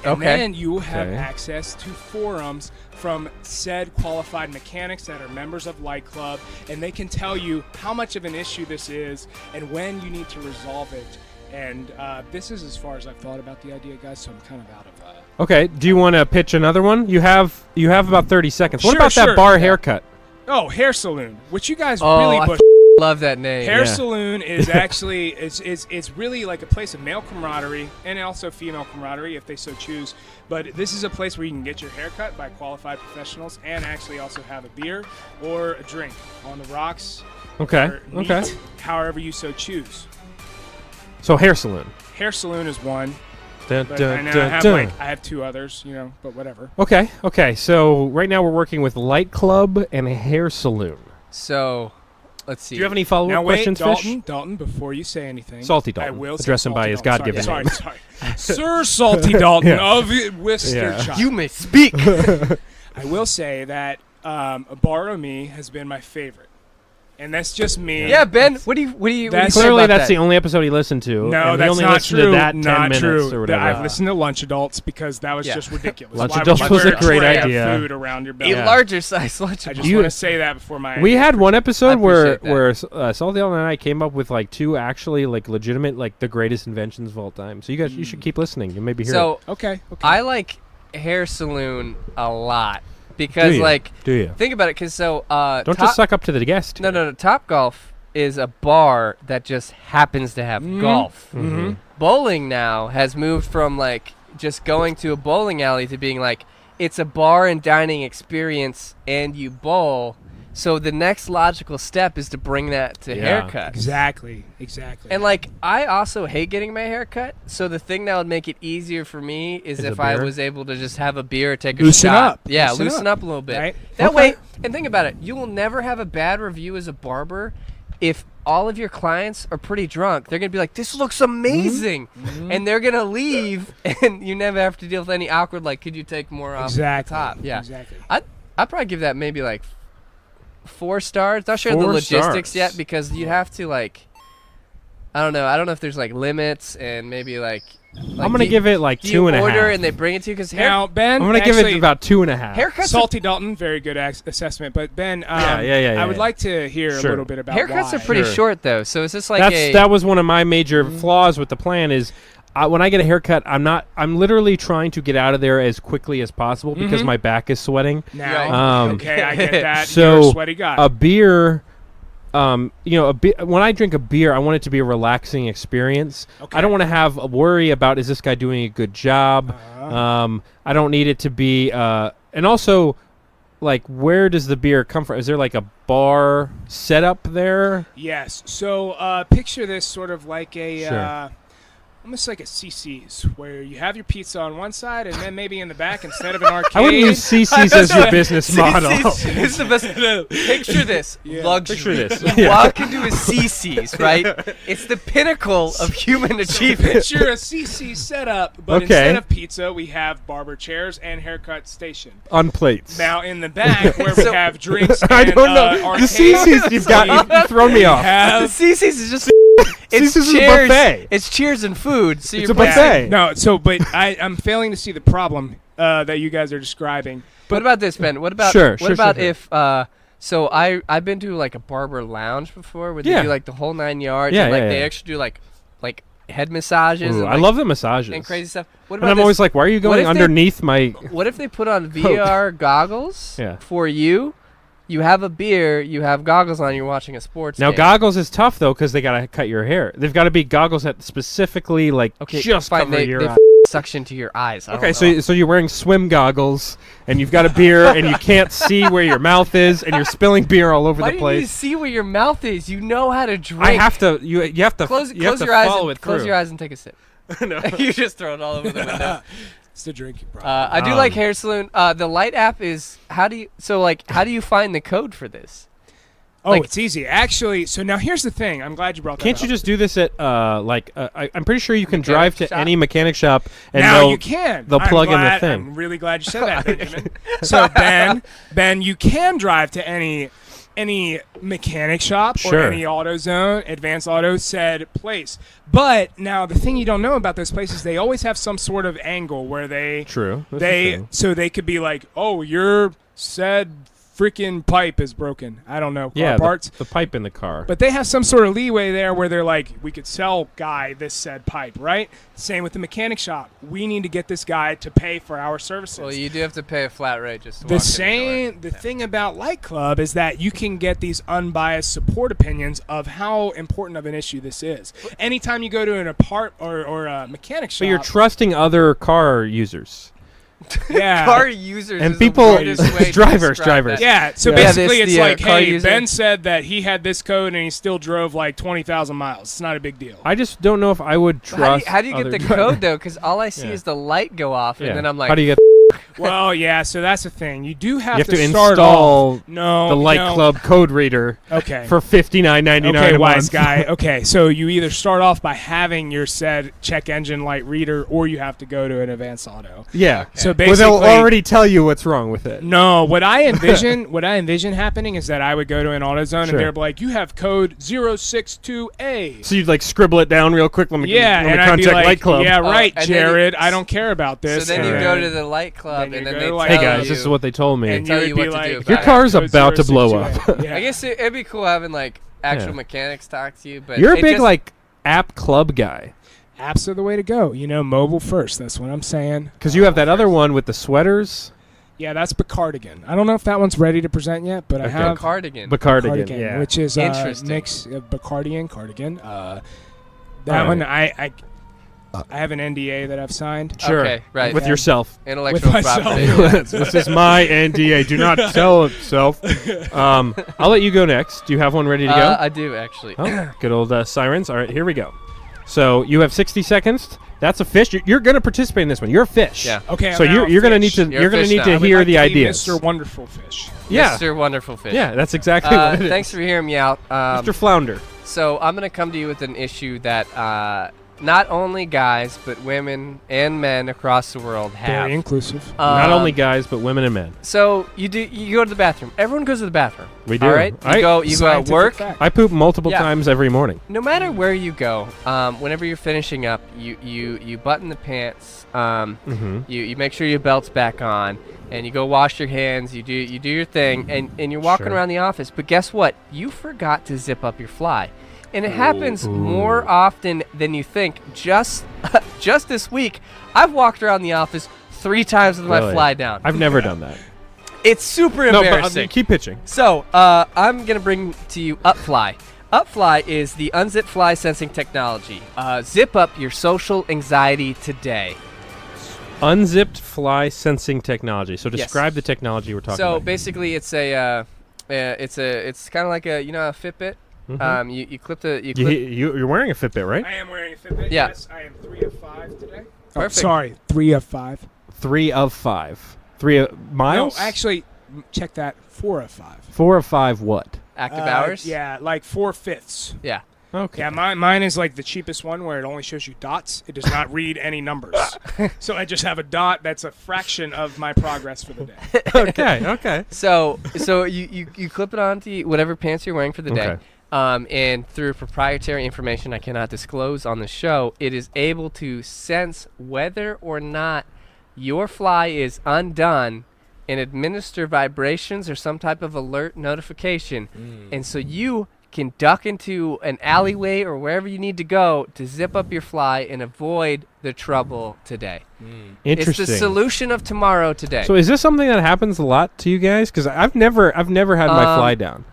And Okay. then you will have Okay. access to forums from said qualified mechanics that are members of Light Club, and they can tell you how much of an issue this is and when you need to resolve it. And this is as far as I've thought about the idea, guys, so I'm kind of out of Okay. Do you want to pitch another one? You have about 30 seconds. What Sure, about that sure. bar Yeah. haircut? Oh, Hair Saloon, which you guys Oh, really I push. love that name. Hair Yeah. Saloon is actually it's really like a place of male camaraderie and also female camaraderie if they so choose. But this is a place where you can get your hair cut by qualified professionals and actually also have a beer or a drink on the rocks. Okay. Or neat, Okay. however you so choose. So hair salon. Hair Saloon is one, Dun, but dun, I know dun, I dun. have two others, but whatever. Okay. Okay. So right now we're working with Light Club and a hair saloon. So, let's see. Do you have any follow-up Now wait, questions, Dalton, Fish? Dalton, before you say anything, Salty I Dalton. will say Address him by Salty his Dalton. God-given sorry, name. Sorry, Sir Salty Dalton Yeah. of Worcestershire. You may speak. I will say that Borrow Me has been my favorite, and that's just me. Yeah, Ben. What do you That's- say Clearly, about that's that? the only episode he listened to. No, and he that's only not listened true. to that 10 not minutes true. or whatever. I've listened to Lunch Adults because that was Yeah. just ridiculous. Lunch Why Adults would you was a wear great tray of idea. Food around your A belly. Yeah. larger size lunch. I just You- want to say that before my. We had one episode where appreciate Salty Dalton and I came up with like two actually like legitimate like the greatest inventions of all time. So you guys you should keep listening. You maybe hear it. So Okay. I like Hair Saloon a lot because, Do you? like, Do you? think about it. Because Don't Top- just suck up to the guest. No. Top Golf is a bar that just happens to have golf. Mm-hmm. Bowling now has moved from like just going to a bowling alley to being like it's a bar and dining experience and you bowl. So the next logical step is to bring that to Yeah. haircuts. Exactly. And like I also hate getting my hair cut, so the thing that would make it easier for me is Is a if I beer? was able to just have a beer, take a Loosen shot. up. Yeah, Loosen loosen up. up a little bit. Right. That Okay. way, and think about it, you will never have a bad review as a barber if all of your clients are pretty drunk. They're gonna be like, "This looks amazing," and they're gonna leave, and you never have to deal with any awkward like, "Could you take more off Exactly. the top?" Yeah, Exactly. I'd probably give that maybe like 4 stars. Not sure the 4 logistics stars. yet because you'd have to like. I don't know. I don't know if there's like limits and maybe like. I'm gonna give it like do you 2.5. order and they bring it to you because Now, Ben, I'm gonna give actually, it about 2.5. haircuts. Salty Dalton, very good assessment. But Ben, yeah, I would like to hear a little bit about Haircuts why. are pretty Sure. short though, so is this like That was one of my major flaws with the plan is when I get a haircut, I'm literally trying to get out of there as quickly as possible because my back is sweating. Now, okay, I get that. So You're a sweaty guy. a beer, when I drink a beer, I want it to be a relaxing experience. Okay. I don't want to have a worry about is this guy doing a good job. I don't need it to be, and also, like, where does the beer come from? Is there like a bar set up there? Yes. So picture this sort of like a Sure. almost like a CC's, where you have your pizza on one side and then maybe in the back instead of an arcade. I wouldn't use CC's as your business model. This is the best. Picture this luxury. Picture this. You walk into a CC's, right? It's the pinnacle of human achievement. Picture a CC setup, but Okay. instead of pizza, we have barber chairs and haircut station. On plates. Now in the back, where we have drinks and I don't know. arcade, The CC's you've thrown me off. The CC's is just. It's CC's is a cheers. buffet. It's cheers and food. So It's you're a buffet. playing- No, but I'm failing to see the problem that you guys are describing. What about this, Ben? What about Sure, if so I've been to like a barber lounge before where they Yeah. do like the whole 9 yards Yeah, and like yeah, they yeah. actually do like head massages Ooh, and I like, love the massages. and crazy stuff. What And about I'm this? always like, why are you going if they- underneath my... What if they put on VR goggles Yeah. for you? You have a beer, you have goggles on, you're watching a sports Now, game. goggles is tough, though, because they got to cut your hair. They've got to be goggles that specifically, like, Okay, just fine, cover they your eyes. suction to your eyes. I Okay, don't know. so you're wearing swim goggles, and you've got a beer, and you can't see where your mouth is, and you're spilling beer all over Why the do you need to place. see where your mouth is? You know how to drink. I have to. You have to. close you have to your eyes. follow it Close through. your eyes and take a sip. No. You just throw it all over the window. It's the drinking problem. I do like Hair Saloon. The Light app is how do you find the code for this? Oh, like- it's easy. Actually, so now here's the thing. I'm glad you brought that Can't up. you just do this at I'm pretty sure you can Mechanic drive to shop? any mechanic shop and now they'll you can. they'll I'm plug in the glad- thing. I'm really glad you said that, Benjamin. So Ben, you can drive to any mechanic shop or Sure. any AutoZone, Advanced Auto said place. But now the thing you don't know about those places, they always have some sort of angle where they True. This is true. so they could be like, oh, your said freaking pipe is broken. I don't know, car Yeah, parts. the pipe in the car. But they have some sort of leeway there where they're like, we could sell guy this said pipe, right? Same with the mechanic shop. We need to get this guy to pay for our services. Well, you do have to pay a flat rate just to The walk in same. The thing about Light Club is that you can get these unbiased support opinions of how important of an issue this is. Anytime you go to an or a mechanic shop, But you're trusting other car users. yeah, Car users And is the people- weirdest way to drivers, describe that. yeah. So Yeah. basically, Yeah, it's the, like, car hey, user. Ben said that he had this code and he still drove like 20,000 miles. It's not a big deal. I just don't know if I would trust. How do you get other the drivers. code though? Because all I see Yeah. is the light go off, Yeah. and then I'm like, how do you get? Well, yeah. So that's the thing. You do have, You have to start install off. No, the Light no. Club code reader Okay. for $59.99 Okay, a wise month. guy. Okay, so you either start off by having your said check engine light reader, or you have to go to an Advanced Auto. Yeah. So Well, basically, they'll already tell you what's wrong with it. no. What I envision happening is that I would go to an AutoZone Sure. and they're like, "You have code 062A." So you'd like scribble it down real quick. Let me Yeah, let me and I'd be contact like, Light Club. "Yeah, right, and then Jared. you- I don't care about this." so then you and go to the light club, then you and then go they to tell Light Hey Club. guys, you, this is what they told me. and tell you you would what be to like, do If your about it. car's code about to blow 062A. up. Yeah. I guess it'd be cool having like actual Yeah. mechanics talk to you, but You're a it big just- like app club guy apps are the way to go. You know, mobile first. That's what I'm saying. because you have that other one with the sweaters. Yeah, that's Bacardigan. I don't know if that one's ready to present yet, but I Okay. have cardigan. Bacardigan. Yeah. which is Interesting. mix of Bacardi and cardigan. That Alright. one I have an NDA that I've signed. Sure. Okay, right. With Yeah. yourself. Intellectual With myself. property. This is my NDA. Do not sell itself. I'll let you go next. Do you have one ready to go? I do actually. Oh, good old sirens. All right, here we go. So you have 60 seconds. That's a fish. You're going to participate in this one. You're a fish. Yeah. Okay, So I'm now you're going to need fish. to You're you're a going to fish need now. I to would hear Like the to be ideas. Mr. Wonderful Fish. Yeah. Mr. Wonderful Fish. Yeah, that's exactly what it is. Thanks for hearing me out. Mr. Flounder. So I'm gonna come to you with an issue that not only guys, but women and men across the world have. Very inclusive. Not only guys, but women and men. So you go to the bathroom. Everyone goes to the bathroom. We do. All right. You go at Scientific work. fact. I poop multiple Yeah. times every morning. No matter where you go, whenever you're finishing up, you button the pants. You make sure your belt's back on, and you go wash your hands. You do your thing, and you're walking Sure. around the office. But guess what? You forgot to zip up your fly. And it happens more often than you think. Just this week, I've walked around the office 3 times with my Really? fly down. I've never done that. It's super No, but embarrassing. keep pitching. So, I'm going to bring to you UpFly. UpFly is the unzipped fly sensing technology. Zip up your social anxiety today. Unzipped fly sensing technology. So Yes. describe the technology we're talking So about. basically, it's a it's kind of like a a Fitbit. You clip the You're wearing a Fitbit, right? I am wearing a Fitbit. Yeah. Yes, I am 3 of 5 today. Oh, Perfect. sorry, 3 of 5. 3 of 5. 3 miles? No, actually, check that. 4 of 5. 4 of 5 what? active hours. Yeah, like 4/5. Yeah. Okay. Yeah, mine is like the cheapest one where it only shows you dots. It does not read any numbers. So I just have a dot that's a fraction of my progress for the day. Okay. So you clip it onto whatever pants you're wearing for the day. Okay. And through proprietary information I cannot disclose on the show, it is able to sense whether or not your fly is undone and administer vibrations or some type of alert notification. And so you can duck into an alleyway or wherever you need to go to zip up your fly and avoid the trouble today. Interesting. It's the solution of tomorrow today. So is this something that happens a lot to you guys? Because I've never had my fly down.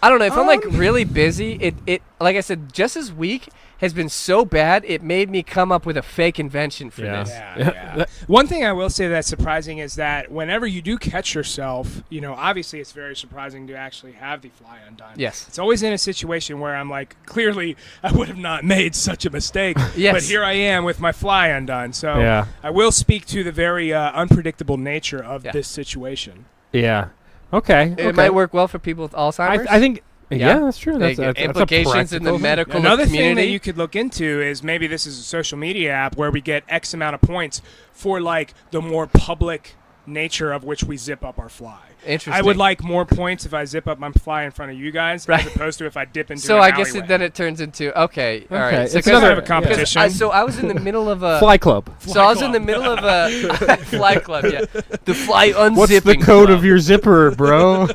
I don't know. If I'm like really busy, it like I said, just this week has been so bad, it made me come up with a fake invention for this. Yeah. One thing I will say that's surprising is that whenever you do catch yourself, obviously it's very surprising to actually have the fly undone. Yes. It's always in a situation where I'm like, clearly I would have not made such a mistake. Yes. But here I am with my fly undone. So Yeah. I will speak to the very unpredictable nature of this situation. Yeah. Okay. It might work well for people with Alzheimer's. I think. Yeah. Yeah, that's true. That's a implications in the practical thing. medical Another community. thing that you could look into is maybe this is a social media app where we get X amount of points for like the more public nature of which we zip up our fly. Interesting. I would like more points if I zip up my fly in front of you guys, Right. as opposed to if I dip into So an I guess alleyway. then it turns into all right. Okay. So It's Kind another of a competition. I was in the middle of a Fly club. So I was in the middle of a fly club. Yeah, the fly unzipping. What's the code club. of your zipper, bro?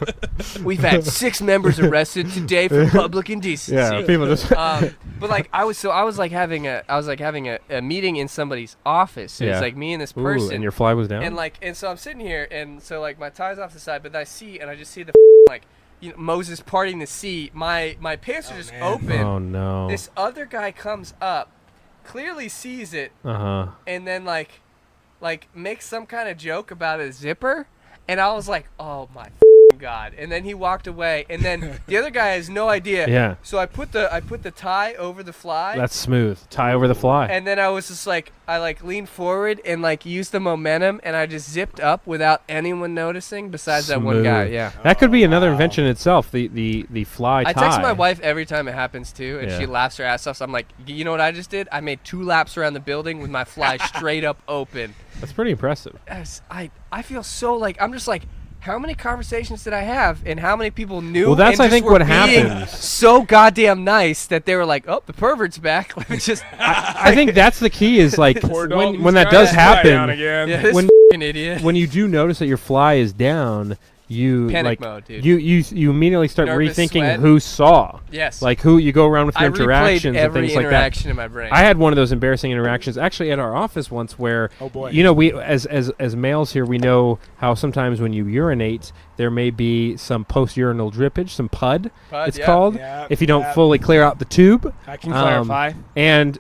We've had 6 members arrested today for public indecency. Yeah, people just. But like I was having a meeting in somebody's office. It Yeah. was like me and this Ooh, person. and your fly was down. And so I'm sitting here, and so like my tie's off the side, but I just see the like Moses parting the sea. My pants are just open. Oh no. This other guy comes up, clearly sees it, and then like makes some kind of joke about a zipper, and I was like, oh my God. And then he walked away, and then the other guy has no idea. Yeah. So I put the tie over the fly. That's smooth. Tie over the fly. And then I was just like, I leaned forward and used the momentum, and I just zipped up without anyone noticing besides that one guy. Smooth. Yeah. That could be another invention itself. The fly tie. I text my wife every time it happens too, and she Yeah. laughs her ass off. So I'm like, you know what I just did? I made 2 laps around the building with my fly straight up open. That's pretty impressive. Yes, I feel so I'm just like, how many conversations did I have, and how many people knew? Well, that's and I just think were what being happens. So goddamn nice that they were like, oh, the pervert's back. Let me just. I think that's the key. Is like Poor Dalton's when that got does his fly down happen. again. Yeah, this When- fucking idiot. When you do notice that your fly is down, you Panic mode, dude. You immediately start Nervous rethinking sweat. who saw. Yes. Like who you go around with your I interactions replayed and every things like that. interaction in my brain. I had one of those embarrassing interactions actually at our office once where Oh, boy. we as males here, we know how sometimes when you urinate there may be some post-urinal drippage, some pud it's yeah. called, Yeah, if you don't yeah. fully clear out the tube. I can clarify. And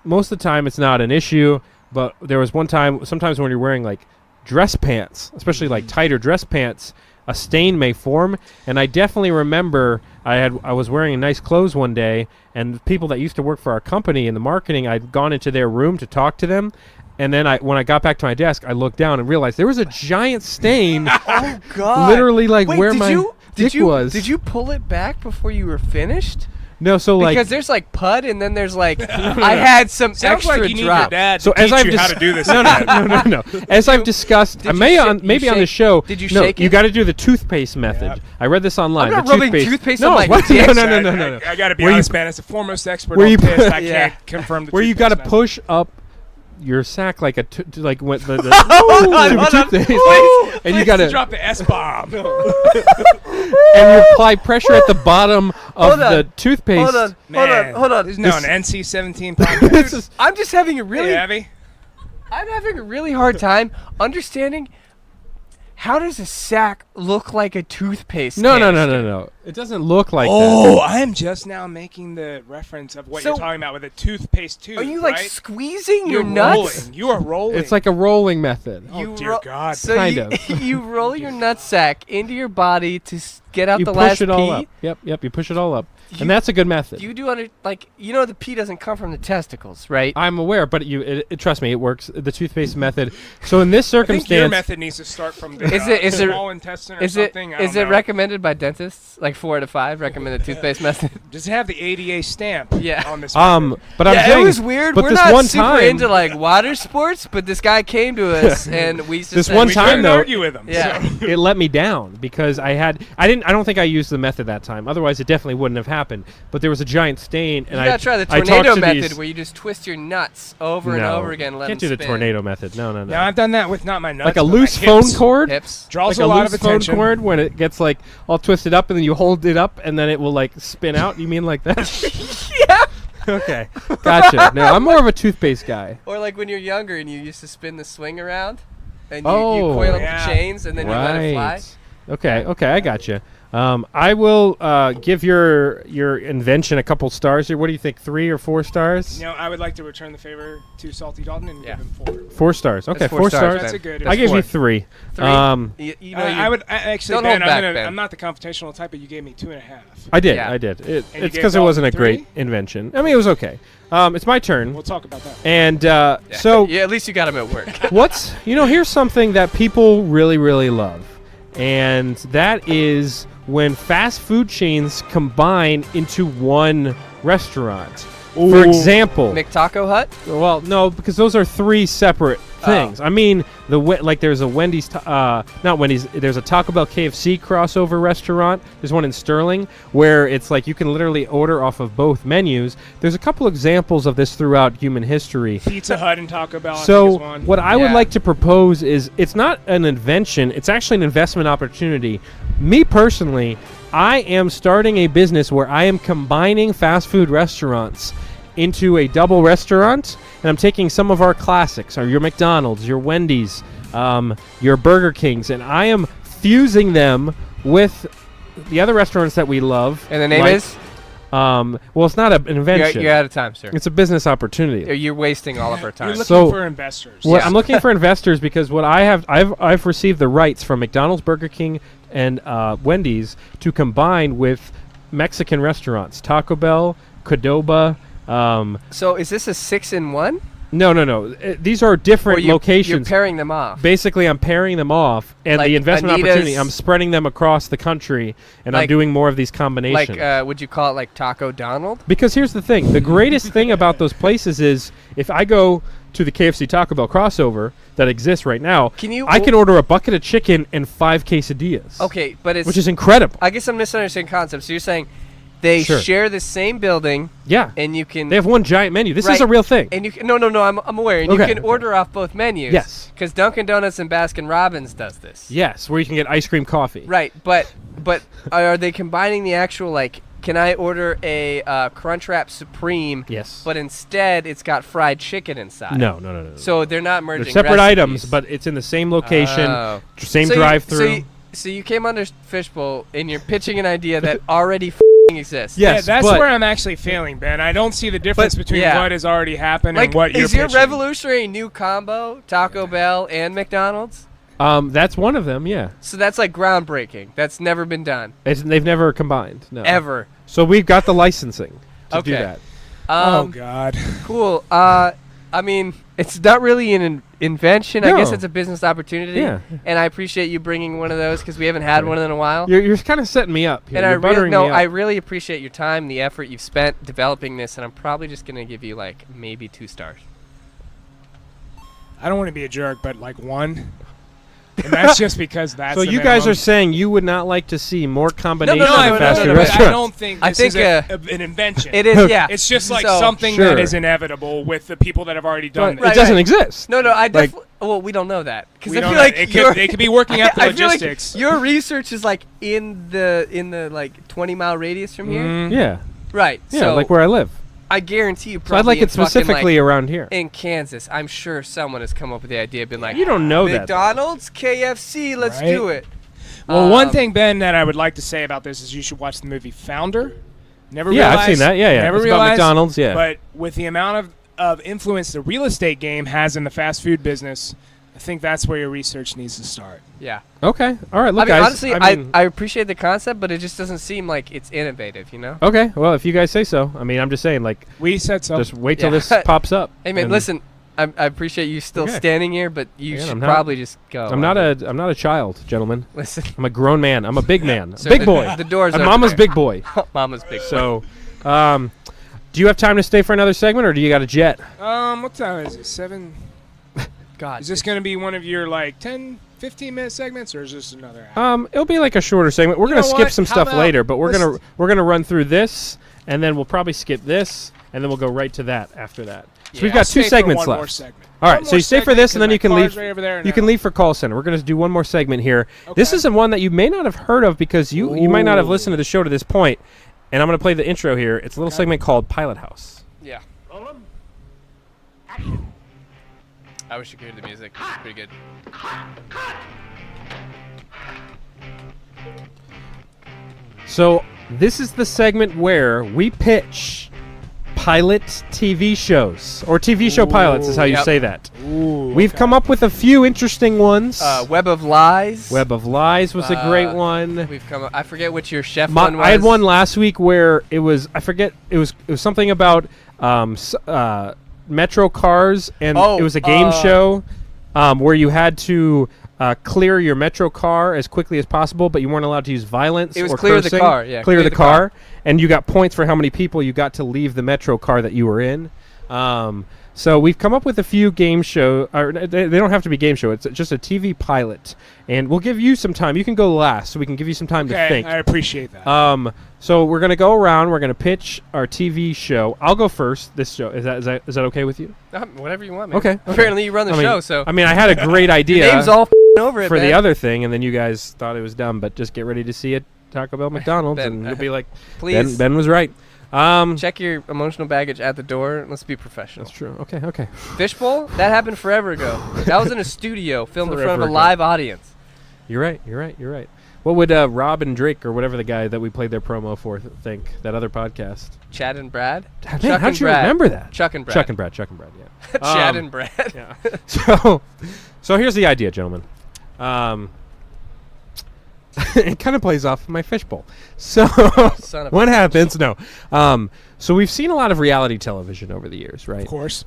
most of the time it's not an issue, but there was one time, sometimes when you're wearing like dress pants, especially like tighter dress pants, a stain may form. And I definitely remember I was wearing nice clothes one day, and the people that used to work for our company in the marketing, I'd gone into their room to talk to them. And then when I got back to my desk, I looked down and realized there was a giant stain. Oh God! Literally like Wait, where my dick was. Did you pull it back before you were finished? No, so like because there's like pud, and then there's like I had some Sounds extra like you need drop. your dad to So as teach I've you how dis- to do this. no. As I've discussed, Did you maybe shake- on the show. Did you no, shake you it? got to do the toothpaste method. Yep. I read this online. I'm not the rubbing toothpaste on no, my what? dick. No. I got to be Where you- honest, man. As a foremost expert where on you piss, put- I Yeah. can't confirm the Where you got to toothpaste push up your sack like a like what the Hold on, hold on. toothpaste, Please, and you method. got to drop the S-bomb. and you apply pressure at the bottom of Hold on. the toothpaste. Hold on. This is now an NC-17 podcast. This is- I'm just having a really Hey, Abby. I'm having a really hard time understanding how does a sack look like a toothpaste no. canister? It doesn't look like Oh, I am just now making the reference of what So- you're talking about with a toothpaste tube. Are you like right? squeezing You're your nuts? rolling. You are rolling. that. It's like a rolling method. Oh, dear God. So Kind you, of. you roll your nutsack into your body to get out You the push last it all pee. up. Yep. You push it all up, You- and that's a good method. You do the pee doesn't come from the testicles, right? I'm aware, but trust me, it works. The toothpaste method. So in this I think your circumstance, method needs to start from the Is it small intestine or Is it something. I is don't it know. recommended by dentists? Like 4 out of 5 recommended toothpaste method. Does it have the ADA stamp Yeah. on this method? but I'm Yeah, saying it was weird. But We're this not one super time, into like water sports, but this guy came to us and we just This said, one We time, couldn't though, argue with him. Yeah. so. it let me down because I don't think I used the method that time. Otherwise, it definitely wouldn't have happened. But there was a giant stain, and You gotta try the I talked tornado to method these- where you just twist your nuts over and No, over again. And let can't them do the spin. tornado method. No. Now I've done that with not my nuts, Like a but my loose hips. phone cord. Hips. Draws Like a lot loose of phone attention. cord when it gets like all twisted up, and then you hold it up, and then it will like spin out. You mean like that? Yeah. Okay, gotcha. No, I'm more of a toothpaste guy. Or like when you're younger and you used to spin the swing around, and you Oh. coil up Yeah. the chains and then you let it fly. Okay, I gotcha. I will give your invention a couple stars here. What do you think? 3 or 4 stars? You know, I would like to return the favor to Salty Dalton and Yeah. give him 4. 4 stars. Okay, That's 4 4 stars. stars, That's Ben. a good. I gave four. you 3. 3. You know, I would actually, Don't Ben. hold back, I'm Ben. not the confrontational type, but you gave me 2.5. I did. Yeah. I did. And you It's gave because it Dalton wasn't a 3? great invention. I mean, it was okay. It's my turn. We'll talk about that. And so yeah, at least you got him at work. here's something that people really, really love. And that is when fast food chains combine into one restaurant. For example, McTaco Hut. well, no, because those are 3 separate things. I mean, there's a Wendy's, not Wendy's. There's a Taco Bell KFC crossover restaurant. There's one in Sterling where it's like you can literally order off of both menus. There's a couple examples of this throughout human history. Pizza Hut and Taco Bell. I So think is one. what I would Yeah. like to propose is it's not an invention. It's actually an investment opportunity. Me personally, I am starting a business where I am combining fast food restaurants into a double restaurant, and I'm taking some of our classics, or your McDonald's, your Wendy's, your Burger Kings, and I am fusing them with the other restaurants that we love. And the name like- is? well, it's not an invention. You're out of time, sir. It's a business opportunity. You're wasting all of our time. You're looking So- for investors. Well, Yeah. I'm looking for investors because what I've received the rights from McDonald's, Burger King, and Wendy's to combine with Mexican restaurants, Taco Bell, Qdoba. So is this a 6-in-1? No. These are different Or you're locations. pairing them off? Basically, I'm pairing them off, and Like the investment Anita's- opportunity, I'm spreading them across the country, and I'm Like- doing more of these combinations. Like, would you call it like Taco Donald? Because here's the thing. The greatest thing about those places is if I go to the KFC Taco Bell crossover that exists right now, I can order a bucket of chicken and 5 quesadillas. Okay, but it's... Which is incredible. I guess I'm misunderstanding concepts. So you're saying they Sure. share the same building. Yeah. And you can... They have one giant menu. This is Right. a real thing. And you can... No, I'm aware. And Okay. you can order off both menus. Yes. Because Dunkin' Donuts and Baskin Robbins does this. Yes, where you can get ice cream coffee. Right, but are they combining the actual, like... Can I order a Crunchwrap Supreme? Yes. But instead, it's got fried chicken inside. No. So they're not merging. They're separate recipes. items, but it's in the same location, Oh. same So drive-through. So you came under Fishbowl and you're pitching an idea that already exists. Yes, yeah, that's but- where I'm actually failing, Ben. I don't see the difference between yeah. what has already happened Like, and what you're is your pitching. revolutionary new combo Taco Bell and McDonald's? That's one of them, yeah. So that's like groundbreaking. That's never been done. They've never combined, no. Ever. So we've got the licensing to do Okay. that. Oh God. Cool. I mean, It's not really an invention. I No. guess it's a business opportunity. Yeah. And I appreciate you bringing one of those because we haven't had one in a while. You're kind of setting me up here. And You're buttering me up. I really appreciate your time, the effort you've spent developing this, and I'm probably just gonna give you like maybe 2 stars. I don't want to be a jerk, but like 1. And that's just because that's. So the you guys minimum. are saying you would not like to see more combinations no, of fast food but restaurants? I don't think this is an invention. It is, yeah. It's just like So- something Sure. that is inevitable with the people that have already done But this. it doesn't exist. No, I Like- definitely. Well, we don't know that because We I don't feel know. like They could be working out the I feel like logistics. your research is like in the like 20-mile radius from here. Mm. Yeah. Right. Yeah, so like where I live. I guarantee you. So Probably I'd like in it specifically fucking, around here. like, in Kansas. I'm sure someone has come up with the idea, been like, You don't know that, though. McDonald's, KFC, let's Right. do it. Well, one thing, Ben, that I would like to say about this is you should watch the movie Founder. Never Yeah, I've realized, seen that. Yeah, yeah. Never It's about realized, McDonald's, yeah. But with the amount of influence the real estate game has in the fast food business, I think that's where your research needs to start. Yeah. Okay. All right. Look, I mean, guys. honestly, I appreciate the concept, but it just doesn't seem like it's innovative, you know? Okay. Well, if you guys say so. I mean, I'm just saying, like, We said so. just wait till Yeah. this pops up. Hey, man, and listen, I appreciate you still Okay. standing here, but you Again, should I'm not- probably just go. I'm not a child, gentlemen. Listen. I'm a grown man. I'm a big man. So Big the- boy. the door's I'm open Mama's there. big boy. Mama's big boy. So, do you have time to stay for another segment, or do you got a jet? What time is it? 7. God. Is this going to be one of your like 10, 15-minute segments, or is this another hour? It'll be like a shorter segment. We're You gonna know skip what? some How stuff about later, but we're let's- gonna run through this, and then we'll probably skip this, and then we'll go right to that after that. So we've Yeah, got I'll 2 stay for segments one left. more segment. All One right, so more you stay for segment, this, and 'cause then my you can car's leave. right over there You now. can leave for call center. We're gonna do one more segment here. This is one that you may not have heard of because you might not have listened to the show to this point, and I'm gonna play the intro here. It's a little segment called Pilot House. Yeah. I wish you could hear the music. It's pretty good. So this is the segment where we pitch pilot TV shows, or TV show pilots is how you Yep. say that. Ooh, We've come up with a few interesting ones. Web of Lies. Web of Lies was a great one. We've come. I forget what your chef one was. I had one last week where it was, I forget, it was something about metro cars, and it was a game show where you had to clear your metro car as quickly as possible, but you weren't allowed to use violence. It was or clear the cursing. car, yeah, Clear the car, and you got points for how many people you got to leave the metro car that you were in. So we've come up with a few game show, or they don't have to be game show. It's just a TV pilot, and we'll give you some time. You can go last, so we can give you some time to Okay, think. I appreciate that. So we're gonna go around. We're gonna pitch our TV show. I'll go first. This show is that okay with you? Whatever you want, man. Okay. Apparently you run the show, so. I mean, I had a great idea. Your name's all over it, for the man. other thing, and then you guys thought it was dumb. But just get ready to see it, Taco Bell, McDonald's, Ben, and you'll be like, please. Ben was right. Check your emotional baggage at the door. Let's be professional. That's true. Okay. Fishbowl? That happened forever ago. That was in a studio, filmed in front of Forever a ago. live audience. You're right. What would Rob and Drake, or whatever the guy that we played their promo for, think? That other podcast. Chad and Brad? Man, Chuck how'd and you Brad. remember that? Chuck and Brad. Chuck and Brad. Yeah. Chad and Brad. Yeah. So here's the idea, gentlemen. It kind of plays off my fishbowl. So Son of what a happens? No. So we've seen a lot of reality television over the years, right? Of course.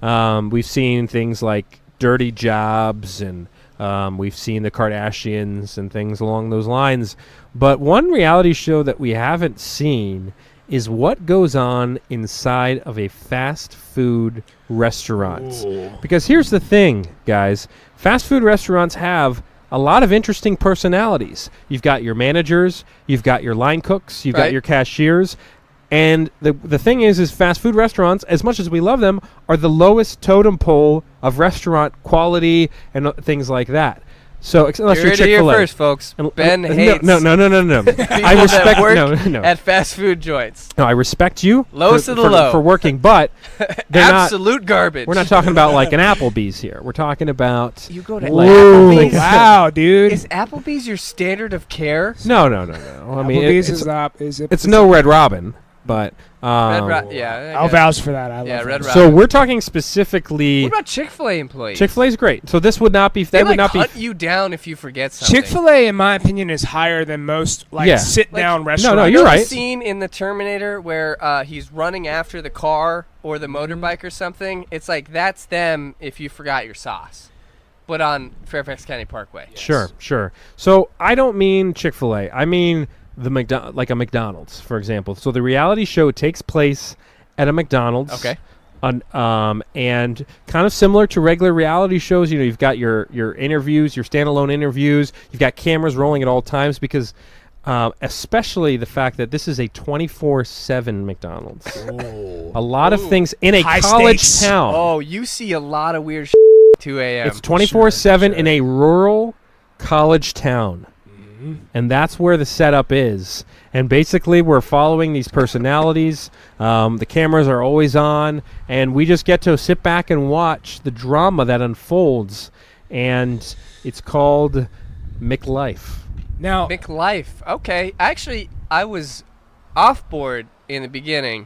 We've seen things like Dirty Jobs, and we've seen the Kardashians and things along those lines. But one reality show that we haven't seen is what goes on inside of a fast food restaurant. Ooh. Because here's the thing, guys. Fast food restaurants have a lot of interesting personalities. You've got your managers, you've got your line cooks, you've got Right. your cashiers. And the thing is fast food restaurants, as much as we love them, are the lowest totem pole of restaurant quality and things like that. So unless You're you're to hear Chick-fil-A. first, folks. Ben no, hates no. people I respect that work no. at fast food joints. No, I respect you Lowest for, of the for, low. for working, but they're Absolute garbage. We're not talking about like an Applebee's here. We're talking about You go to like Applebee's? Wow, dude. Is Applebee's your standard of care? No. I mean, Applebee's it's is no Red Robin. but yeah. I'll vouch for that. I love Red that. Robin. So we're talking specifically. What about Chick-fil-A employees? Chick-fil-A's great. So this would not be. They would not be. hunt you down if you forget something. Chick-fil-A, in my opinion, is higher than most sit-down restaurants. No, you're You know right. the scene in the Terminator where he's running after the car or the motorbike or something? It's like that's them if you forgot your sauce. But on Fairfax County Parkway. Sure. So I don't mean Chick-fil-A. I mean like a McDonald's, for example. So the reality show takes place at a McDonald's. Okay. And kind of similar to regular reality shows, you've got your interviews, your standalone interviews. You've got cameras rolling at all times because especially the fact that this is a 24/7 McDonald's. A lot of things in a High college stakes. town. Oh, you see a lot of weird 2 a.m. It's 24/7 in a rural college town. And that's where the setup is. And basically, we're following these personalities. The cameras are always on. And we just get to sit back and watch the drama that unfolds. And it's called McLife. Now, McLife. Okay. Actually, I was off board in the beginning.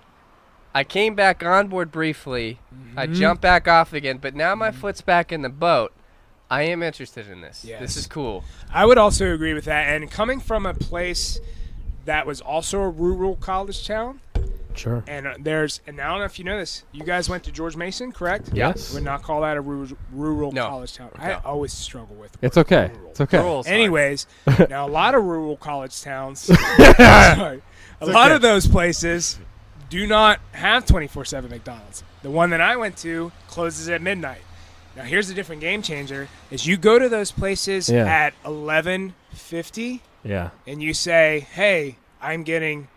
I came back on board briefly. I jumped back off again. But now my foot's back in the boat. I am interested in this. Yes. This is cool. I would also agree with that. And coming from a place that was also a rural college town, Sure. and and I don't know if you know this, you guys went to George Mason, correct? Yes. Would not call that a rural No. college town. I always struggle with the It's word okay. rural. It's okay. Rural's hard. Anyways, now a lot of rural college towns, sorry, a lot of those places do not have 24/7 McDonald's. The one that I went to closes at midnight. Now here's a different game changer: is you go to those places at 11:50, and you say, "Hey, I'm getting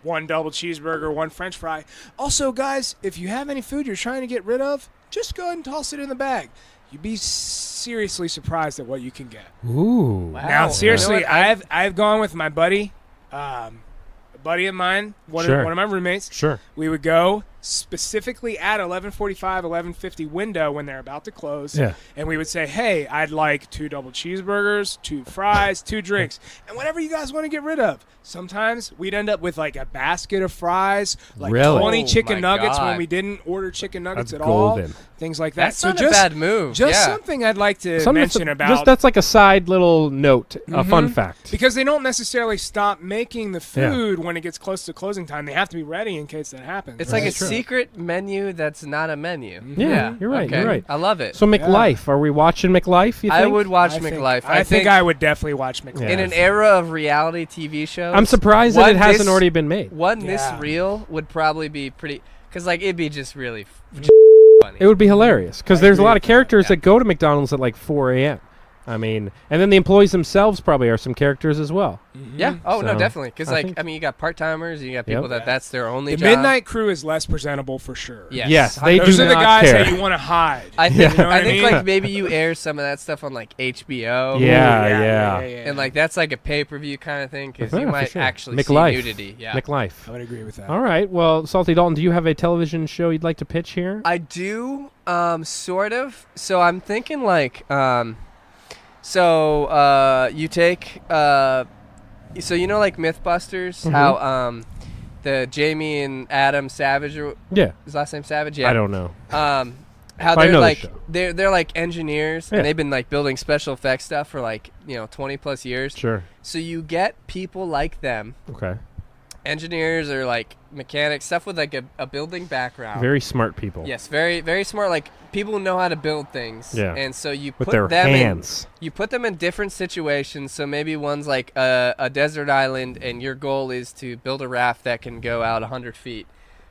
one double cheeseburger, one French fry. Also, guys, if you have any food you're trying to get rid of, just go ahead and toss it in the bag." You'd be seriously surprised at what you can get. Ooh. Wow. Now, seriously, You know what? I've gone with my buddy, a buddy of mine, one of my roommates. Sure. We would go specifically at 11:45, 11:50 window when they're about to close. Yeah. And we would say, "Hey, I'd like 2 double cheeseburgers, 2 fries, 2 drinks, and whatever you guys want to get rid of." Sometimes we'd end up with like a basket of fries, like Really? 20 Oh, chicken my nuggets when God. we didn't order chicken nuggets That's at all. golden. Things like that. That's so not just, a bad move. Just yeah. something I'd like to Something mention about. Just that's like a side little note, a fun fact. Because they don't necessarily stop making the food when it gets close to closing time. They have to be ready in case that happens. It's like a secret menu that's not a menu. Yeah, you're right. Okay. You're right. I love it. So McLife, are we watching McLife? You think? I would watch I think- McLife. I think I would definitely watch McLife. Yeah. in an era of reality TV shows. I'm surprised that it hasn't already been made. One this Yeah. real would probably be pretty, because like it'd be just really funny. It would be hilarious because there's a agree lot of with that, characters that go to McDonald's at like 4 a.m. I mean, and then the employees themselves probably are some characters as well. Yeah. Oh no, So, definitely. Because I like think- I mean, you got part timers, you got people Yep. that's their only The job. midnight crew is less presentable for sure. Yes, they Those do are the not guys care. that you want to hide. I think You know what I think mean? like maybe you air some of that stuff on like HBO. Yeah. And like that's like a pay-per-view kind of thing because you for might sure. actually McLife. see nudity. Yeah. McLife. I would agree with that. All right. Well, Salty Dalton, do you have a television show you'd like to pitch here? I do, sort of. So I'm thinking like, you take, so you know like MythBusters, how the Jamie and Adam Savage, or Yeah. his last name Savage? Yeah. I don't know. How I they're know the like show. they're like engineers Yeah. and they've been like building special effects stuff for like 20 plus years. Sure. So you get people like them, Okay. engineers or like mechanics, stuff with like a building background. Very smart people. Yes, very very smart. Like people who know how to build things. Yeah. And so you With put their them hands. you put them in different situations. So maybe one's like a desert island, and your goal is to build a raft that can go out 100 feet.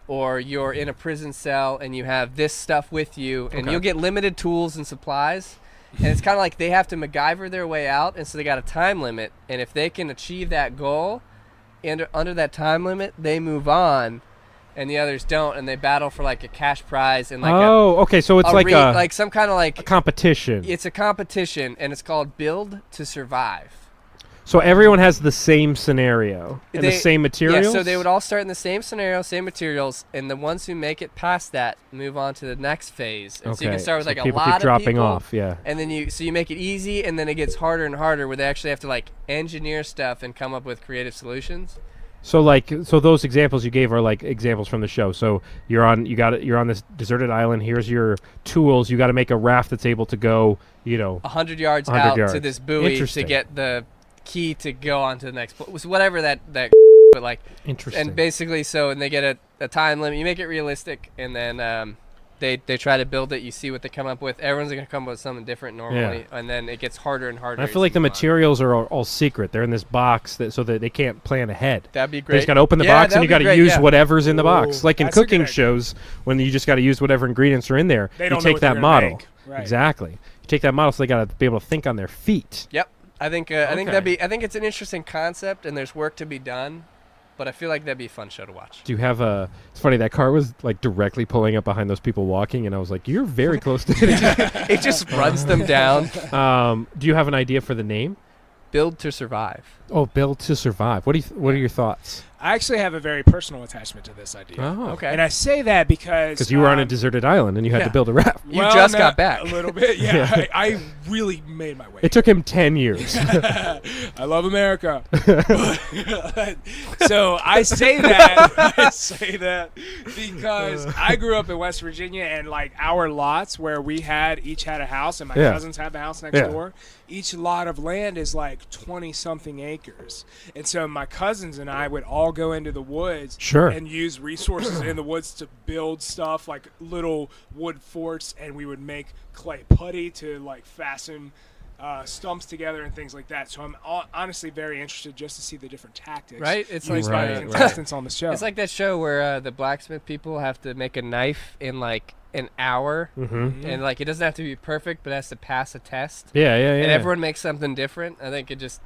Or you're in a prison cell and you have this stuff with you, and Okay. you'll get limited tools and supplies. And it's kind of like they have to MacGyver their way out, and so they got a time limit. And if they can achieve that goal, and under that time limit, they move on, and the others don't, and they battle for like a cash prize and like okay. So it's like a like some kind of like competition. it's a competition, and it's called Build to Survive. So everyone has the same scenario and the same materials? Yeah, so they would all start in the same scenario, same materials, and the ones who make it past that move on to the next phase. And so you can start with like a people lot keep dropping of people, off, yeah. and then you make it easy, and then it gets harder and harder where they actually have to like engineer stuff and come up with creative solutions. So those examples you gave are like examples from the show. So you're on this deserted island. Here's your tools. You got to make a raft that's able to go, 100 yards 100 out yards. to this buoy to Interesting. get the key to go on to the next place. Whatever that but like Interesting. and basically and they get a time limit. You make it realistic, and then they try to build it. You see what they come up with. Everyone's gonna come up with something different normally, and then it gets harder and harder. I feel like the materials are all secret. They're in this box so that they can't plan ahead. That'd be They great. just got to open the box, and you got to use whatever's in the box. Like in that's a good cooking idea. shows, when you just got to use whatever ingredients are in there. They You don't know take what they're that gonna model. make. Right. Exactly. You take that model, so they got to be able to think on their feet. Yep. I think I think it's an interesting concept, and there's work to be done, but I feel like that'd be a fun show to watch. Do you have it's funny, that car was like directly pulling up behind those people walking, and I was like, you're very close to it. It just runs them down. Do you have an idea for the name? Build to survive. Oh, Build to Survive. What are your thoughts? I actually have a very personal attachment to this idea. Oh. Okay. And I say that because You were on a deserted island, and you had to build a raft. You just got back. A little bit, yeah. I really made my way. It took him 10 years. I love America. So I say that because I grew up in West Virginia, and like our lots where we each had a house, and my cousins had the house next door. Each lot of land is like 20-something acres. And so my cousins and I would all go into the woods and use resources in the woods to build stuff like little wood forts, and we would make clay putty to like fasten stumps together and things like that. So I'm honestly very interested just to see the different tactics It's used like by the contestants on the show. It's like that show where the blacksmith people have to make a knife in like an hour, and like it doesn't have to be perfect, but it has to pass a test. Yeah. And everyone makes something different. I think it'd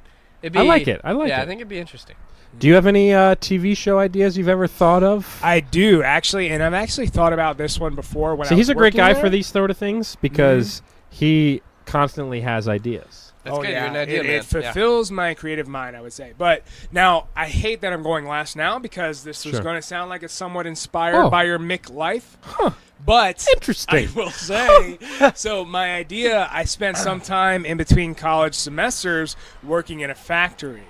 be. I like it. Yeah, I think it'd be interesting. Do you have any TV show ideas you've ever thought of? I do, actually, and I've actually thought about this one before. He's a great guy for these sort of things because he constantly has ideas. That's good. Yeah. You're an idea man. It fulfills my creative mind, I would say. But now, I hate that I'm going last now because this was going to sound like it's somewhat inspired by your Mick life. Huh. But interesting. I will say, so my idea, I spent some time in between college semesters working in a factory.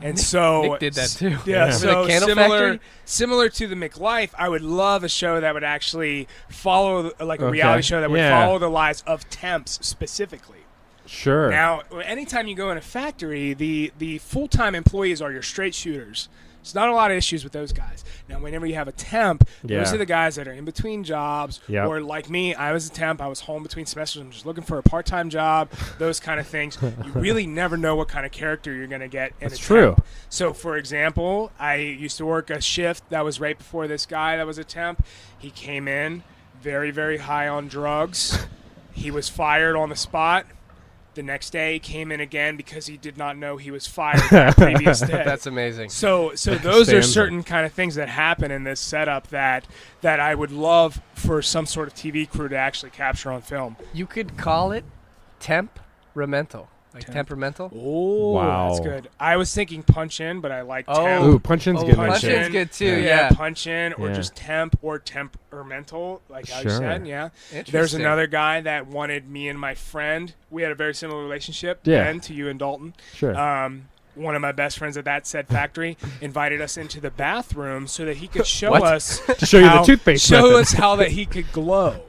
And so Nick did that too. Yeah, so the candle factory? similar to the McLife, I would love a show that would actually follow, like a reality show that would follow the lives of temps specifically. Sure. Now, anytime you go in a factory, the full-time employees are your straight shooters. There's not a lot of issues with those guys. Now, whenever you have a temp, those are the guys that are in between jobs, or like me, I was a temp. I was home between semesters. I'm just looking for a part-time job, those kind of things. You really never know what kind of character you're going to get in a temp. True. So, for example, I used to work a shift that was right before this guy that was a temp. He came in very, very high on drugs. He was fired on the spot. The next day, he came in again because he did not know he was fired that previous day. That's amazing. So those are certain kind of things that happen in this setup that I would love for some sort of TV crew to actually capture on film. You could call it temperamental. Like temperamental? Oh, wow. That's good. I was thinking Punch In, but I like temp. Ooh, Punch In's good. Punch In's good too, yeah. Punch In, or just temp or temperamental, like how you said, yeah. Interesting. There's another guy that wanted me and my friend. We had a very similar relationship, Ben, to you and Dalton. Sure. One of my best friends at that said factory invited us into the bathroom so that he could show us to show you the toothpaste show method. us how that he could glow.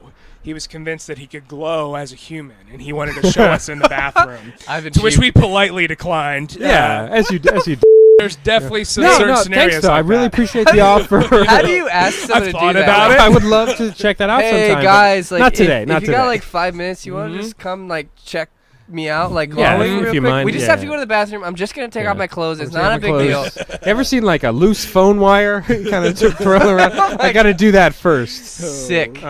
He was convinced that he could glow as a human, and he wanted to show us in the bathroom. To which we politely declined. Yeah, as you There's definitely some certain scenarios. Thanks, though. like I really that. appreciate the offer. How do you ask someone to do thought that? about it. I would love to check that out Hey sometime. guys, like not today. if Not you today. got like 5 minutes, you want to just come like check me out, like Yeah, glowing if real you quick? mind, We just yeah. have to go to the bathroom. I'm just gonna take off my clothes. It's I'm not a taking big my deal. clothes. Ever seen like a loose phone wire kind of twirling around? I got to do that first. Sick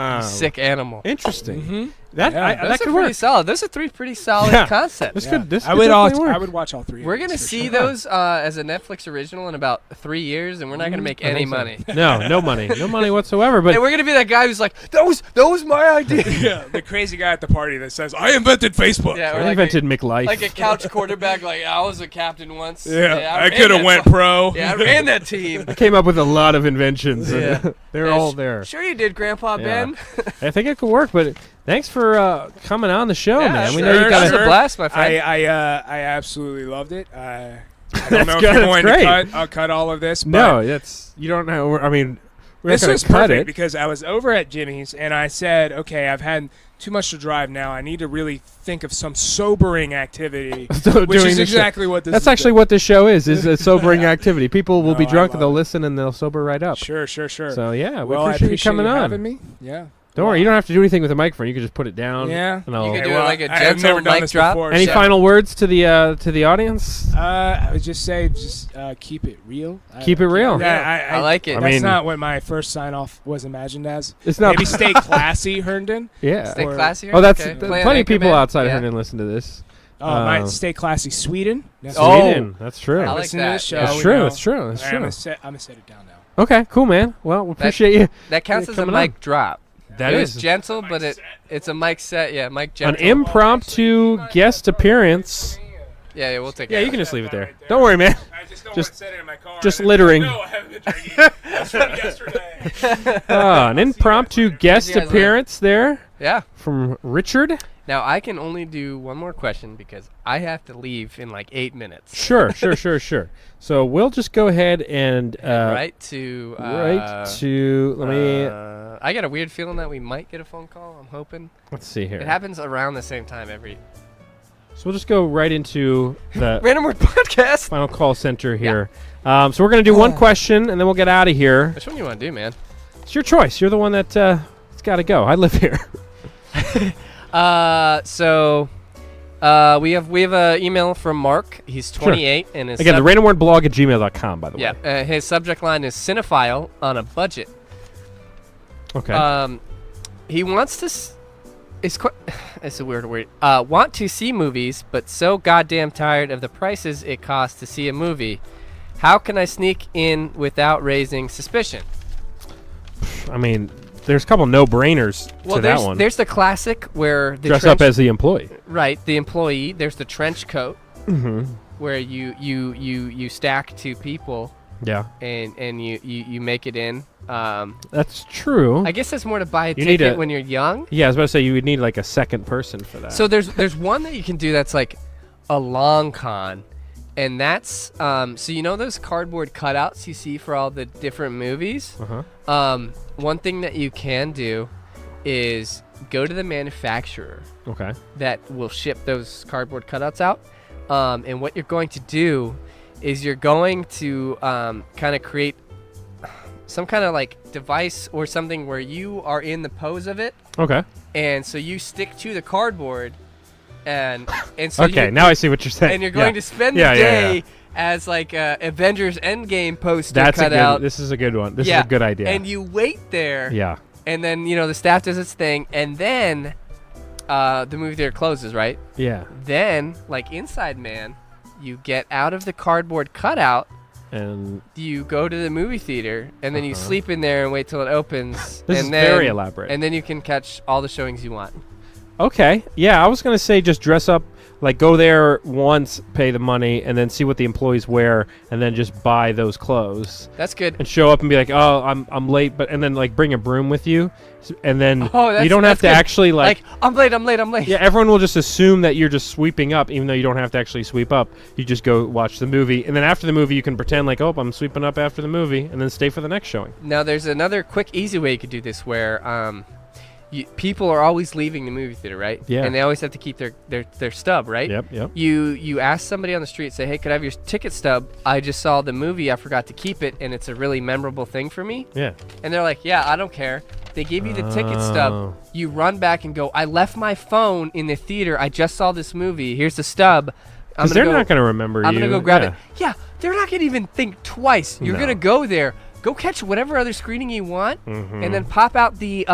animal. Interesting. That Those could are work. pretty solid. Those are three pretty solid concepts. This could. This I could would definitely work. I would watch all three. We're gonna see those as a Netflix original in about 3 years, and we're not gonna make any money. No money whatsoever. But And we're gonna be that guy who's like, that was my idea. Yeah, the crazy guy at the party that says, "I invented Facebook." Yeah, or I like invented McLife. like a couch quarterback. Like I was a captain once. Yeah, I ran could have that went fu- pro. Yeah, I ran that team. I came up with a lot of inventions. Yeah. And they're Yeah, all there. Sure you did, Grandpa Yeah. Ben. I think it could work. But thanks for coming on the show, Yeah, man. We sure, know you got sure. a blast, my friend. I absolutely loved it. I don't know if you're going to cut all of this. But No, you don't know. I mean, we're this not going was to cut perfect it. because I was over at Jimmy's and I said, okay, I've had too much to drive now. I need to really think of some sobering activity, So which doing is the exactly show. what this That's is. actually what this show is a sobering activity. People will be I drunk and they'll love it. listen and they'll sober right up. Sure. So, yeah, we Well, I appreciate you coming you on. having me. Yeah. Don't worry, you don't have to do anything with the microphone. You can just put it down. Yeah. And I'll- You could Okay, do well, like a I have gentle never done mic this drop. before, Any so- final words to the audience? I would just say, keep it real. Keep it real. Yeah, I like it. I That's mean- not what my first sign off was imagined as. It's not. Maybe stay classy, Herndon. Yeah. Stay Or- classy. Oh, that's okay. plenty of people outside of yeah. Herndon listen to this. Stay classy, Sweden. That's Oh. Sweden. That's true. I like Listen to that. this show. Yeah. It's we true. know. It's true. It's All right, true. I'm gonna set it down now. Okay, cool, man. Well, we appreciate you. That counts as a coming on. mic drop. That it is was gentle, but it's a mic set. Yeah, mic gentle. an impromptu guest appearance. Yeah, we'll take it. Yeah, you can just leave it there. Don't worry, man. I just don't Just- want to set it in my car. just and then be littering. like, no, I haven't been drinking. That's from yesterday. An impromptu guest you guys appearance there Yeah. from Richard. Now I can only do one more question because I have to leave in like 8 minutes. Sure. So we'll just go ahead and Right to. let me. I got a weird feeling that we might get a phone call. I'm hoping. Let's see here. It happens around the same time every. So we'll just go right into the Random Word Podcast. final call center here. So we're gonna do one question and then we'll get out of here. Which one you want to do, man? It's your choice. You're the one that it's got to go. I live here. We have a email from Mark. He's 28 and his Again, the randomwordblog at gmail.com, by the yeah. way. His subject line is cinephile on a budget. Okay. He wants to. It's a weird word. Want to see movies, but so goddamn tired of the prices it costs to see a movie. How can I sneak in without raising suspicion? I mean, there's a couple no-brainers to that one. There's the classic where the Dress up as the employee. right, the employee. There's the trench coat where you stack two people Yeah, and you make it in. that's true. I guess that's more to buy a You need ticket a- when you're young. Yeah, I was about to say you would need like a second person for that. So there's one that you can do that's like a long con, and that's so you know those cardboard cutouts you see for all the different movies. One thing that you can do is go to the manufacturer okay. that will ship those cardboard cutouts out, and what you're going to do is you're going to kind of create some kind of like device or something where you are in the pose of it, Okay. and so you stick to the cardboard, and so Okay. Now I see what you're saying. and you're going to spend the day as like a Avengers Endgame poster That's a cut good. out. This is a good one. This Yeah, is a good idea. And you wait there, yeah. and then the staff does its thing, and then the movie theater closes, right? Yeah. Then, like Inside Man, you get out of the cardboard cutout, And you go to the movie theater, and then you sleep in there and wait till it opens. This and is then, very elaborate. And then you can catch all the showings you want. Okay. Yeah, I was gonna say just dress up, like go there once, pay the money, and then see what the employees wear, and then just buy those clothes That's good. and show up and be like, oh, I'm late, but and then like bring a broom with you, and then you don't have to good. actually like. I'm late. Yeah, everyone will just assume that you're just sweeping up, even though you don't have to actually sweep up. You just go watch the movie, and then after the movie, you can pretend like, oh, I'm sweeping up after the movie, and then stay for the next showing. Now, there's another quick, easy way you could do this where people are always leaving the movie theater, right? Yeah. And they always have to keep their stub, right? Yep. You ask somebody on the street, say, hey, could I have your ticket stub? I just saw the movie. I forgot to keep it, and it's a really memorable thing for me. Yeah. And they're like, yeah, I don't care. They give you the ticket Oh. stub. You run back and go, I left my phone in the theater. I just saw this movie. Here's the stub. Because they're not going to remember you. I'm going to go grab it. Yeah, they're not going to even think twice. You're No. going to go there. Go catch whatever other screening you want, Mm-hmm. and then pop out the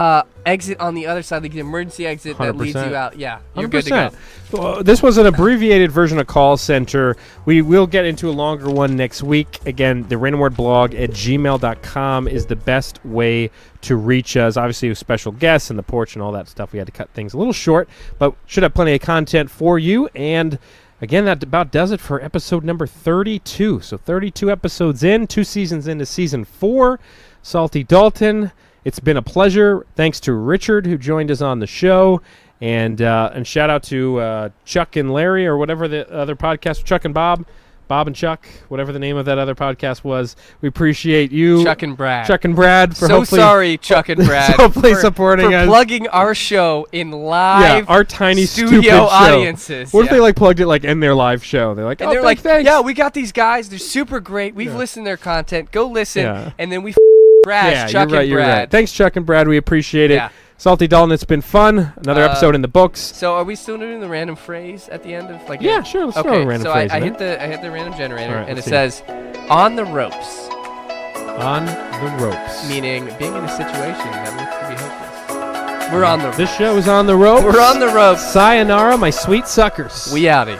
exit on the other side, like the emergency exit that leads 100%. you out. Yeah, you're good to go. 100%. Well, this was an abbreviated version of call center. We will get into a longer one next week. Again, the randomwordblog at gmail.com is the best way to reach us. Obviously, with special guests and the porch and all that stuff, we had to cut things a little short, but should have plenty of content for you. And again, that about does it for episode number 32. So 32 episodes in, 2 seasons into season 4. Salty Dalton, it's been a pleasure. Thanks to Richard, who joined us on the show. And shout out to Chuck and Larry, or whatever the other podcast, Chuck and Bob. Bob and Chuck, whatever the name of that other podcast was. We appreciate you, Chuck and Brad. Chuck and Brad, for so hopefully sorry, Chuck and Brad, hopefully supporting for us, plugging our show in live, our tiny studio stupid audiences. Show. What if they like plugged it like in their live show? They're like, and oh, they're like, thanks. yeah, we got these guys. They're super great. We've listened to their content. Go listen, and then we Brad, Chuck you're right, and you're Brad. right. Thanks, Chuck and Brad. We appreciate it. Yeah. Salty Dalton, it's been fun. Another episode in the books. So are we still doing the random phrase at the end of like? Yeah, sure. Let's throw a random phrase. I hit the random generator, Right, and it let's says, "On the ropes." On the ropes. Meaning being in a situation that looks to be hopeless. We're on the ropes. This show is on the ropes. We're on the ropes. Sayonara, my sweet suckers. We outie.